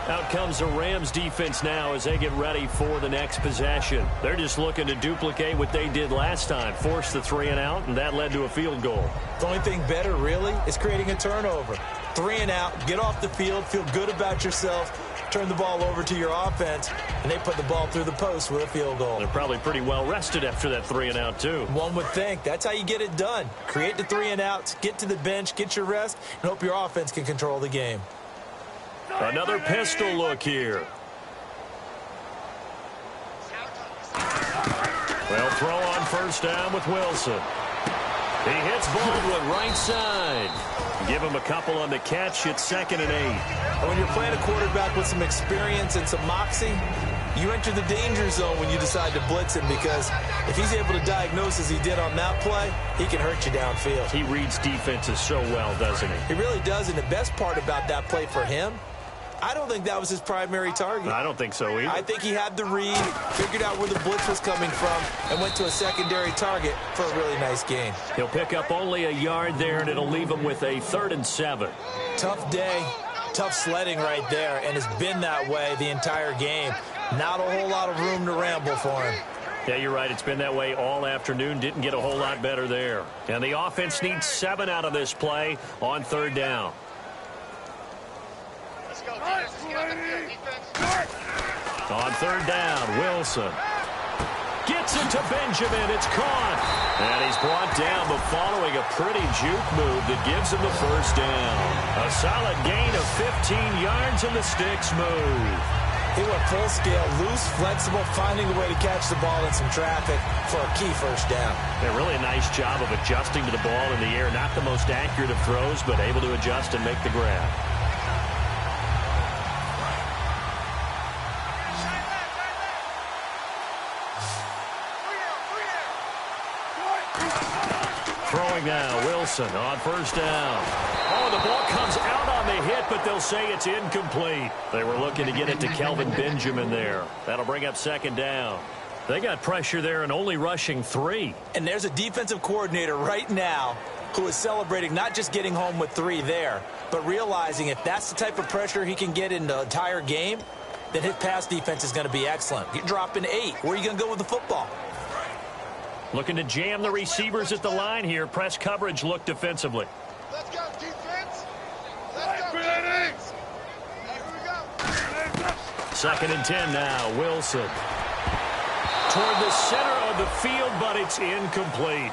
Out comes the Rams defense now as they get ready for the next possession. They're just looking to duplicate what they did last time, force the 3 and out, and that led to a field goal. The only thing better, really, is creating a turnover. 3 and out, get off the field, feel good about yourself, turn the ball over to your offense, and they put the ball through the post with a field goal. They're probably pretty well rested after that 3-and-out, too. One would think. That's how you get it done. Create the 3-and-outs, get to the bench, get your rest, and hope your offense can control the game. Another pistol look here. They'll throw on first down with Wilson. He hits Baldwin right side. Give him a couple on the catch. It's 2nd and 8. When you're playing a quarterback with some experience and some moxie, you enter the danger zone when you decide to blitz him, because if he's able to diagnose as he did on that play, he can hurt you downfield. He reads defenses so well, doesn't he? He really does, and the best part about that play for him, I don't think that was his primary target. I don't think so either. I think he had the read, figured out where the blitz was coming from, and went to a secondary target for a really nice gain. He'll pick up only a yard there, and it'll leave him with a 3rd and 7. Tough day, tough sledding right there, and it's been that way the entire game. Not a whole lot of room to ramble for him. Yeah, you're right. It's been that way all afternoon. Didn't get a whole lot better there. And the offense needs 7 out of this play on 3rd down. On 3rd down, Wilson gets it to Benjamin. It's caught. And he's brought down, but following a pretty juke move that gives him the first down. A solid gain of 15 yards, and the sticks move. He went full scale, loose, flexible, finding a way to catch the ball in some traffic for a key first down. Yeah, really a nice job of adjusting to the ball in the air. Not the most accurate of throws, but able to adjust and make the grab. Throwing now, Wilson on first down. Oh, the ball comes out on the hit, but they'll say it's incomplete. They were looking to get it to Kelvin Benjamin there. That'll bring up 2nd down. They got pressure there and only rushing 3. And there's a defensive coordinator right now who is celebrating not just getting home with 3 there, but realizing if that's the type of pressure he can get in the entire game, then his pass defense is going to be excellent. You're dropping 8. Where are you going to go with the football? Looking to jam the receivers at the line here. Press coverage look defensively. Let's go, defense. Let's go, defense. Here we go. 2nd and 10 now. Wilson toward the center of the field, but it's incomplete.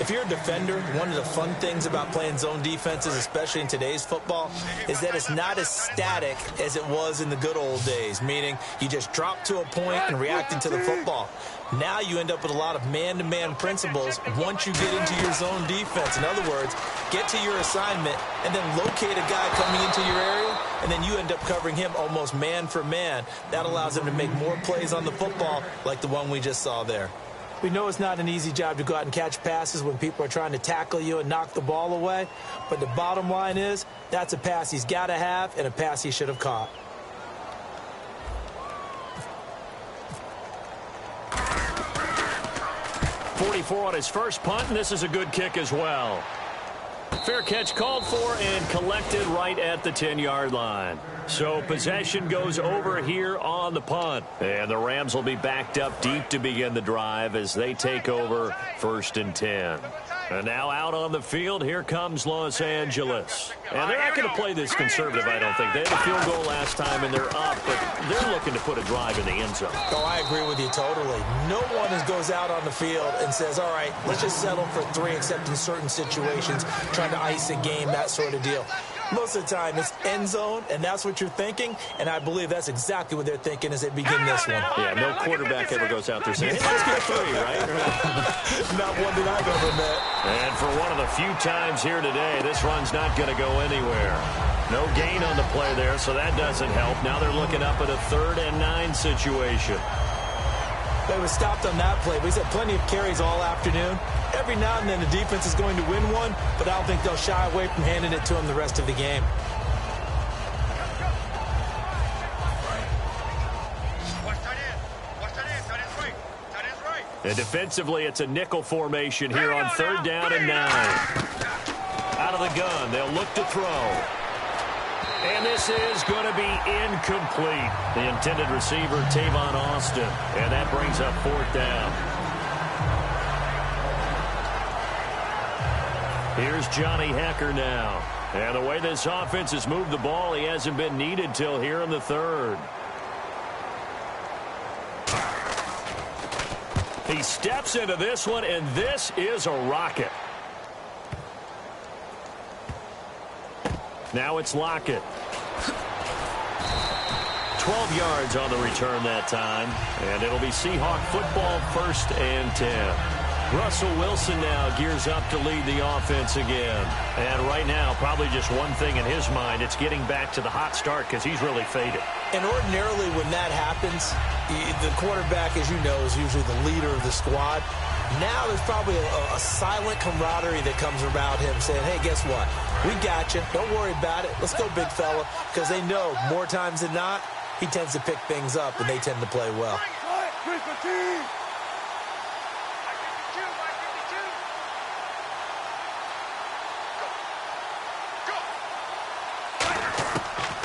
If you're a defender, one of the fun things about playing zone defenses, especially in today's football, is that it's not as static as it was in the good old days, meaning you just drop to a point and reacted to the football. Now you end up with a lot of man-to-man principles once you get into your zone defense. In other words, get to your assignment and then locate a guy coming into your area, and then you end up covering him almost man for man. That allows him to make more plays on the football like the one we just saw there. We know it's not an easy job to go out and catch passes when people are trying to tackle you and knock the ball away, but the bottom line is that's a pass he's got to have and a pass he should have caught. .44 on his first punt, and this is a good kick as well. Fair catch called for and collected right at the 10-yard line. So possession goes over here on the punt. And the Rams will be backed up deep to begin the drive as they take over 1st and 10. And now out on the field, here comes Los Angeles. And they're not going to play this conservative, I don't think. They had a field goal last time, and they're up, but they're looking to put a drive in the end zone. Oh, I agree with you totally. No one goes out on the field and says, all right, let's just settle for 3, except in certain situations, trying to ice a game, that sort of deal. Most of the time, it's end zone, and that's what you're thinking, and I believe that's exactly what they're thinking as they begin this one. Yeah, no quarterback ever goes out there saying, hey, let's get 3, right? Not one that I've ever met. And for one of the few times here today, this run's not going to go anywhere. No gain on the play there, so that doesn't help. Now they're looking up at a 3rd and 9 situation. They were stopped on that play. We've had plenty of carries all afternoon. Every now and then the defense is going to win one, but I don't think they'll shy away from handing it to them the rest of the game. And defensively, it's a nickel formation here on 3rd down and 9. Out of the gun, they'll look to throw. And this is going to be incomplete. The intended receiver, Tavon Austin. And that brings up 4th down. Here's Johnny Hecker now. And the way this offense has moved the ball, he hasn't been needed till here in the third. He steps into this one, and this is a rocket. Now it's Lockett. 12 yards on the return that time. And it'll be Seahawk football, 1st and 10. Russell Wilson now gears up to lead the offense again. And right now, probably just one thing in his mind, it's getting back to the hot start because he's really faded. And ordinarily when that happens, the quarterback, as you know, is usually the leader of the squad. Now there's probably a silent camaraderie that comes around him saying, hey, guess what? We got you. Don't worry about it. Let's go, big fella. Because they know more times than not, he tends to pick things up, and they tend to play well.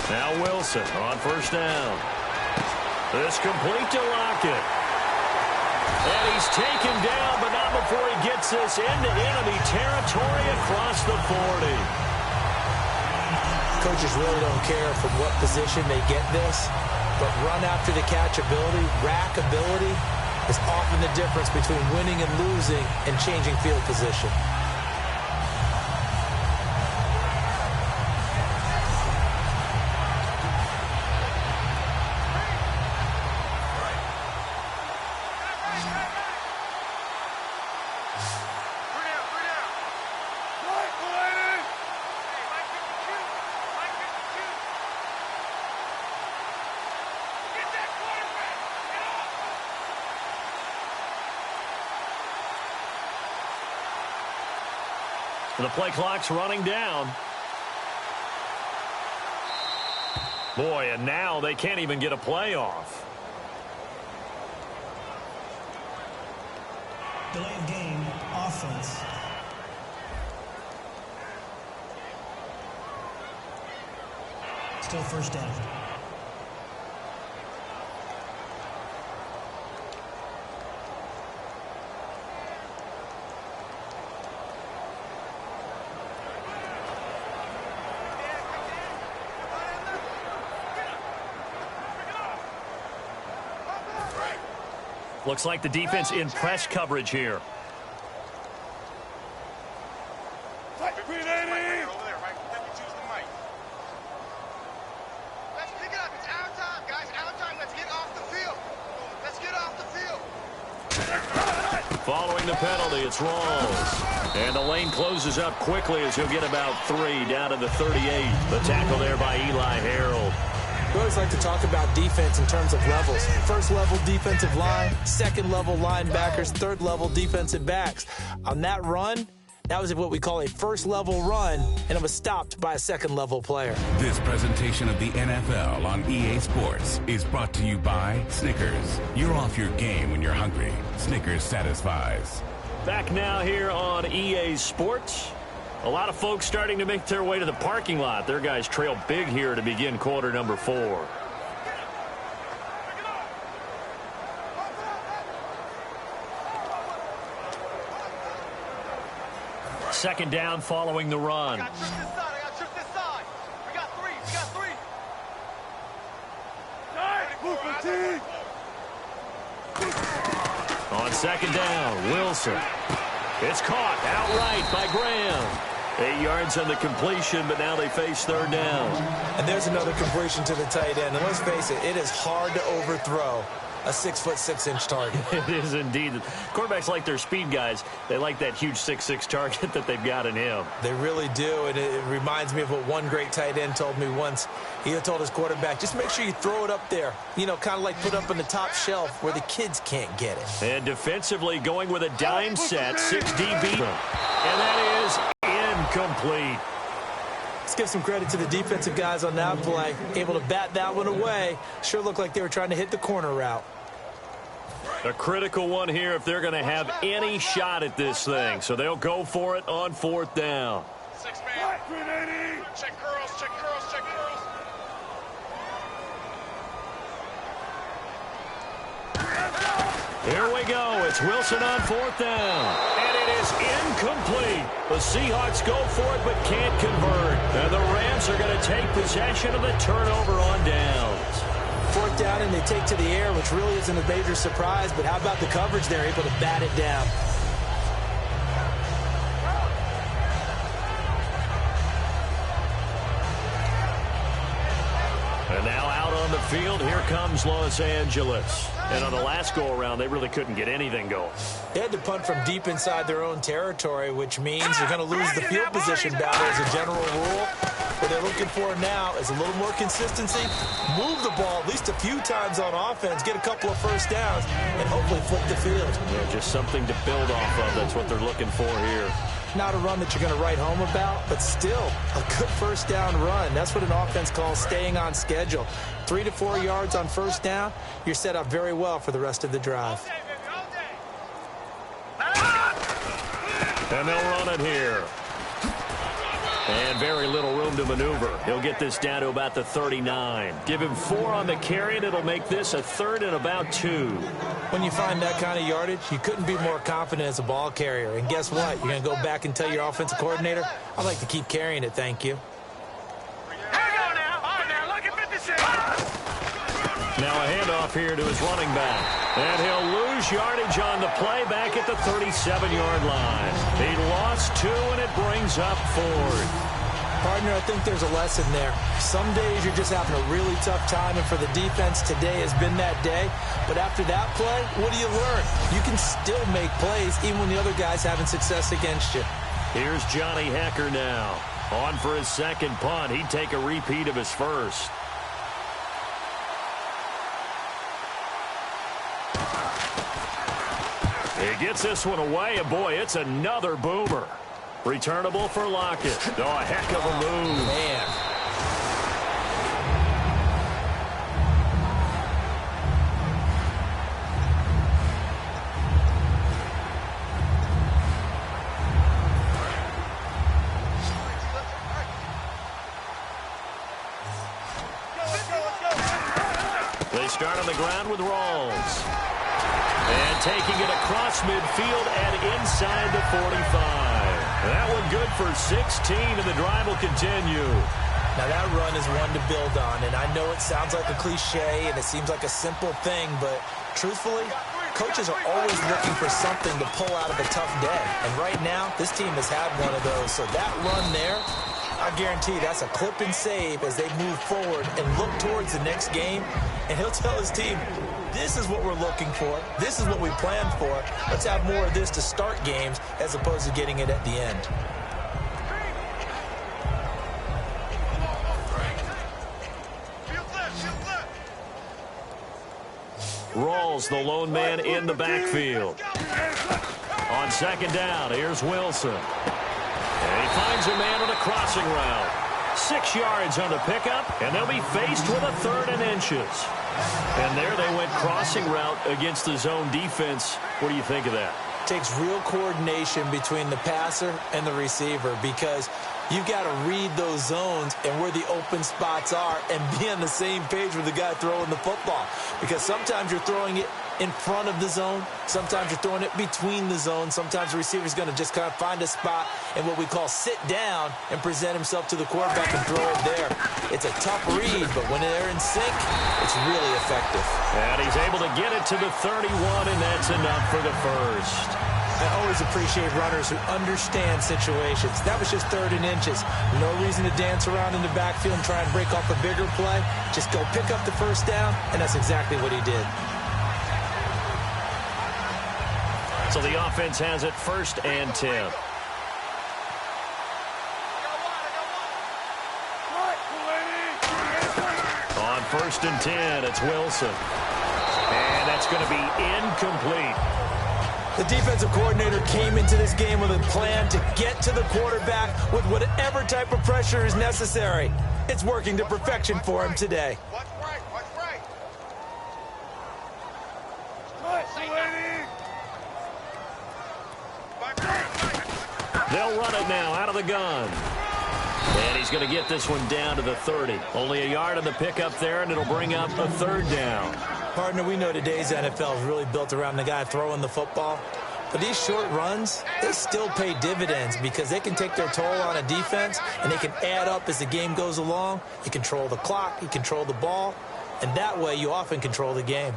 Now Wilson on 1st down. This complete to Lockett. And he's taken down, but not before he gets this into enemy territory across the 40. Coaches really don't care from what position they get this, but run after the catch ability, rack ability, is often the difference between winning and losing and changing field position. The play clock's running down. Boy, and now they can't even get a play off. Delay of game, offense. Still 1st down. Looks like the defense in press coverage here. Let's pick it up. It's our time, guys. Our time. Let's get off the field. Let's get off the field. Following the penalty, it's Rawls. And the lane closes up quickly as he'll get about 3 down to the 38. The tackle there by Eli Harold. We always like to talk about defense in terms of levels. 1st level defensive line, 2nd level linebackers, 3rd level defensive backs. On that run, that was what we call a 1st level run, and it was stopped by a 2nd level player. This presentation of the NFL on EA Sports is brought to you by Snickers. You're off your game when you're hungry. Snickers satisfies. Back now here on EA Sports. A lot of folks starting to make their way to the parking lot. Their guys trail big here to begin quarter number 4. Second down following the run. I got tripped this side. We got 3. On 2nd down, Wilson. It's caught outright by Graham. 8 yards on the completion, but now they face 3rd down. And there's another completion to the tight end. And let's face it, it is hard to overthrow a 6'6" target. It is indeed. Quarterbacks like their speed guys. They like that huge 6'6" target that they've got in him. They really do, and it reminds me of what one great tight end told me once. He had told his quarterback, just make sure you throw it up there, you know, kind of like put up on the top shelf where the kids can't get it. And defensively going with a dime set, 6 DB. And that is incomplete. Let's give some credit to the defensive guys on that play. Able to bat that one away. Sure looked like they were trying to hit the corner route. A critical one here if they're going to have any shot at this thing. So they'll go for it on 4th down. 6-man. Check curls, check curls, check curls. Here we go. It's Wilson on 4th down. And it is incomplete. The Seahawks go for it but can't convert. And the Rams are going to take possession of the turnover on downs. 4th down and they take to the air, which really isn't a major surprise. But how about the coverage there, able to bat it down? And now out on the field, here comes Los Angeles. And on the last go-around, they really couldn't get anything going. They had to punt from deep inside their own territory, which means you're going to lose the field position battle as a general rule. What they're looking for now is a little more consistency, move the ball at least a few times on offense, get a couple of first downs, and hopefully flip the field. Yeah, just something to build off of. That's what they're looking for here. Not a run that you're going to write home about, but still a good first down run. That's what an offense calls staying on schedule. 3 to 4 yards on first down, you're set up very well for the rest of the drive. And they'll run it here. And very little room to maneuver. He'll get this down to about the 39. Give him 4 on the carry, and it'll make this a 3rd and about 2. When you find that kind of yardage, you couldn't be more confident as a ball carrier. And guess what? You're going to go back and tell your offensive coordinator, I'd like to keep carrying it, thank you. Now a handoff here to his running back. And he'll lose yardage on the play back at the 37-yard line. He lost 2, and it brings up 4th. Partner, I think there's a lesson there. Some days you're just having a really tough time, and for the defense, today has been that day. But after that play, what do you learn? You can still make plays even when the other guy's having success against you. Here's Johnny Hecker now. On for his second punt. He'd take a repeat of his first. He gets this one away, and boy, it's another boomer. Returnable for Lockett. Oh, a heck of a move. Man. They start on the ground with Rawls. And taking it across midfield and inside the 45. That one good for 16, and the drive will continue. Now that run is one to build on, and I know it sounds like a cliche and it seems like a simple thing, but truthfully, coaches are always looking for something to pull out of a tough day. And right now, this team has had one of those. So that run there, I guarantee that's a clip and save as they move forward and look towards the next game. And he'll tell his team, this is what we're looking for. This is what we planned for. Let's have more of this to start games as opposed to getting it at the end. Rawls, the lone man in the backfield. On second down, here's Wilson. And he finds a man on a crossing route. 6 yards on the pickup, and they'll be faced with a 3rd and inches. And there they went crossing route against the zone defense. What do you think of that? Takes real coordination between the passer and the receiver because you've got to read those zones and where the open spots are and be on the same page with the guy throwing the football. Because sometimes you're throwing it in front of the zone. Sometimes you're throwing it between the zones. Sometimes the receiver's going to just kind of find a spot and what we call sit down and present himself to the quarterback and throw it there. It's a tough read, but when they're in sync, it's really effective. And he's able to get it to the 31, and that's enough for the first. I always appreciate runners who understand situations. That was just 3rd and inches. No reason to dance around in the backfield and try and break off a bigger play. Just go pick up the first down, and that's exactly what he did. So the offense has it 1st and 10. On 1st and 10, it's Wilson. And that's going to be incomplete. The defensive coordinator came into this game with a plan to get to the quarterback with whatever type of pressure is necessary. It's working to perfection for him today. Watch right, watch right. They'll run it now out of the gun. And he's going to get this one down to the 30. Only a yard on the pickup there, and it'll bring up a 3rd down. Partner, we know today's NFL is really built around the guy throwing the football. But these short runs, they still pay dividends because they can take their toll on a defense, and they can add up as the game goes along. You control the clock, you control the ball, and that way you often control the game.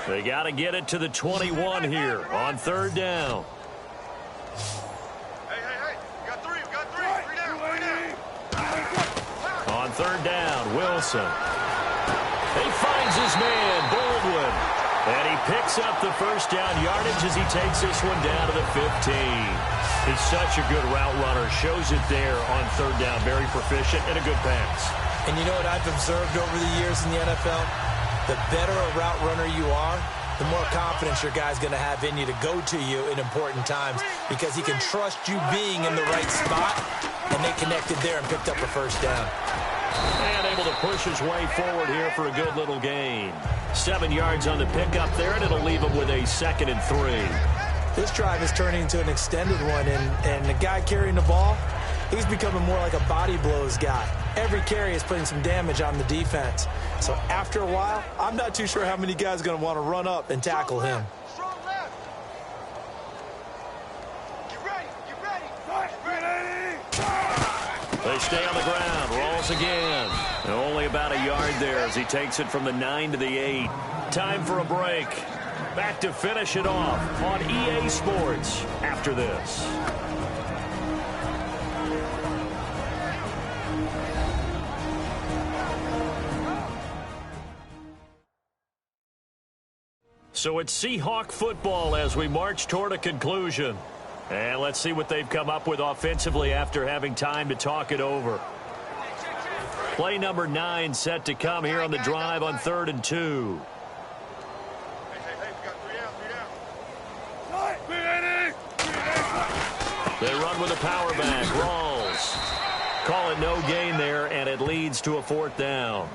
They got to get it to the 21 here on third down. Hey, we got three down. On third down, Wilson. He finds his man, Baldwin. And he picks up the first down yardage as he takes this one down to the 15. He's such a good route runner. Shows it there on third down. Very proficient and a good pass. And you know what I've observed over the years in the NFL? The better a route runner you are, the more confidence your guy's going to have in you to go to you in important times because he can trust you being in the right spot, and they connected there and picked up a first down. And able to push his way forward here for a good little gain. 7 yards on the pickup there, and it'll leave him with a 2nd and 3. This drive is turning into an extended one, and the guy carrying the ball, he's becoming more like a body blows guy. Every carry is putting some damage on the defense. So after a while, I'm not too sure how many guys are going to want to run up and tackle him. Strong left. Get ready. They stay on the ground. Rolls again. And only about a yard there as he takes it from the 9 to the 8. Time for a break. Back to finish it off on EA Sports after this. So it's Seahawk football as we march toward a conclusion. And let's see what they've come up with offensively after having time to talk it over. Play number 9 set to come here on the drive on 3rd and 2. They run with a power back. Rawls. Call it no gain there, and it leads to a 4th down.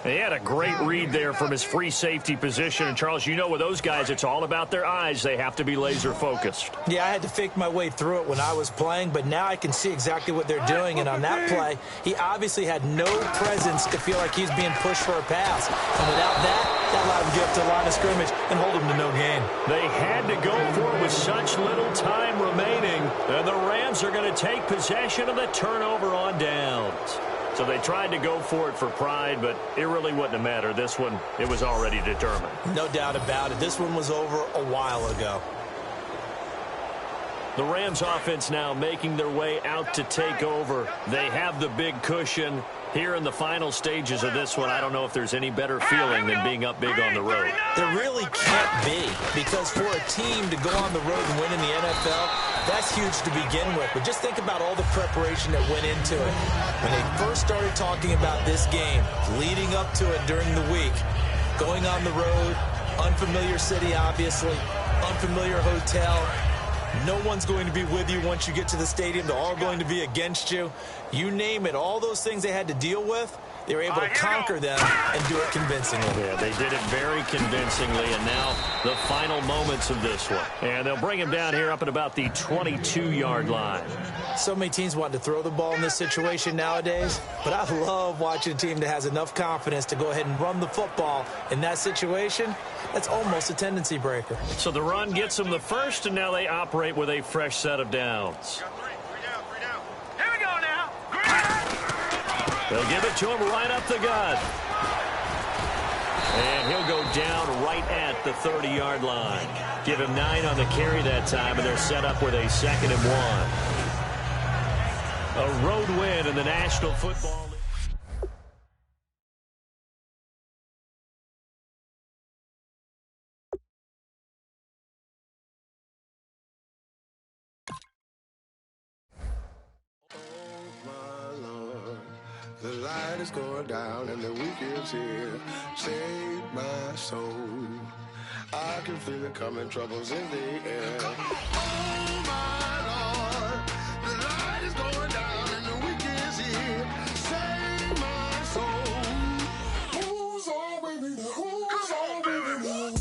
He had a great read there from his free safety position. And, Charles, you know with those guys, it's all about their eyes. They have to be laser focused. Yeah, I had to fake my way through it when I was playing, but now I can see exactly what they're doing. And on that play, he obviously had no presence to feel like he's being pushed for a pass. And without that allowed him to get up to the line of scrimmage and hold him to no gain. They had to go for it with such little time remaining. And the Rams are going to take possession of the turnover on downs. So they tried to go for it for pride, but it really wouldn't have mattered. This one, it was already determined. No doubt about it. This one was over a while ago. The Rams offense now making their way out to take over. They have the big cushion. Here in the final stages of this one, I don't know if there's any better feeling than being up big on the road. There really can't be, because for a team to go on the road and win in the NFL, that's huge to begin with. But just think about all the preparation that went into it. When they first started talking about this game, leading up to it during the week, going on the road, unfamiliar city, obviously, unfamiliar hotel. No one's going to be with you once you get to the stadium. They're all going to be against you. You name it, all those things they had to deal with, they were able to conquer them and do it convincingly. Yeah, they did it very convincingly, and now the final moments of this one. And they'll bring him down here up at about the 22-yard line. So many teams want to throw the ball in this situation nowadays, but I love watching a team that has enough confidence to go ahead and run the football in that situation. That's almost a tendency breaker. So the run gets them the first, and now they operate with a fresh set of downs. Three down. Here we go now. They'll give it to him right up the gut. And he'll go down right at the 30-yard line. Give him 9 on the carry that time, and they're set up with a 2nd and 1. A road win in the National Football League. The light is going down and the weekend's here. Save my soul. I can feel it coming, troubles in the air. Oh my Lord, the light is going down and the weekend's here. Save my soul. Who's all with me? Who's all with me?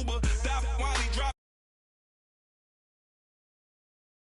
Uber. Die while he drop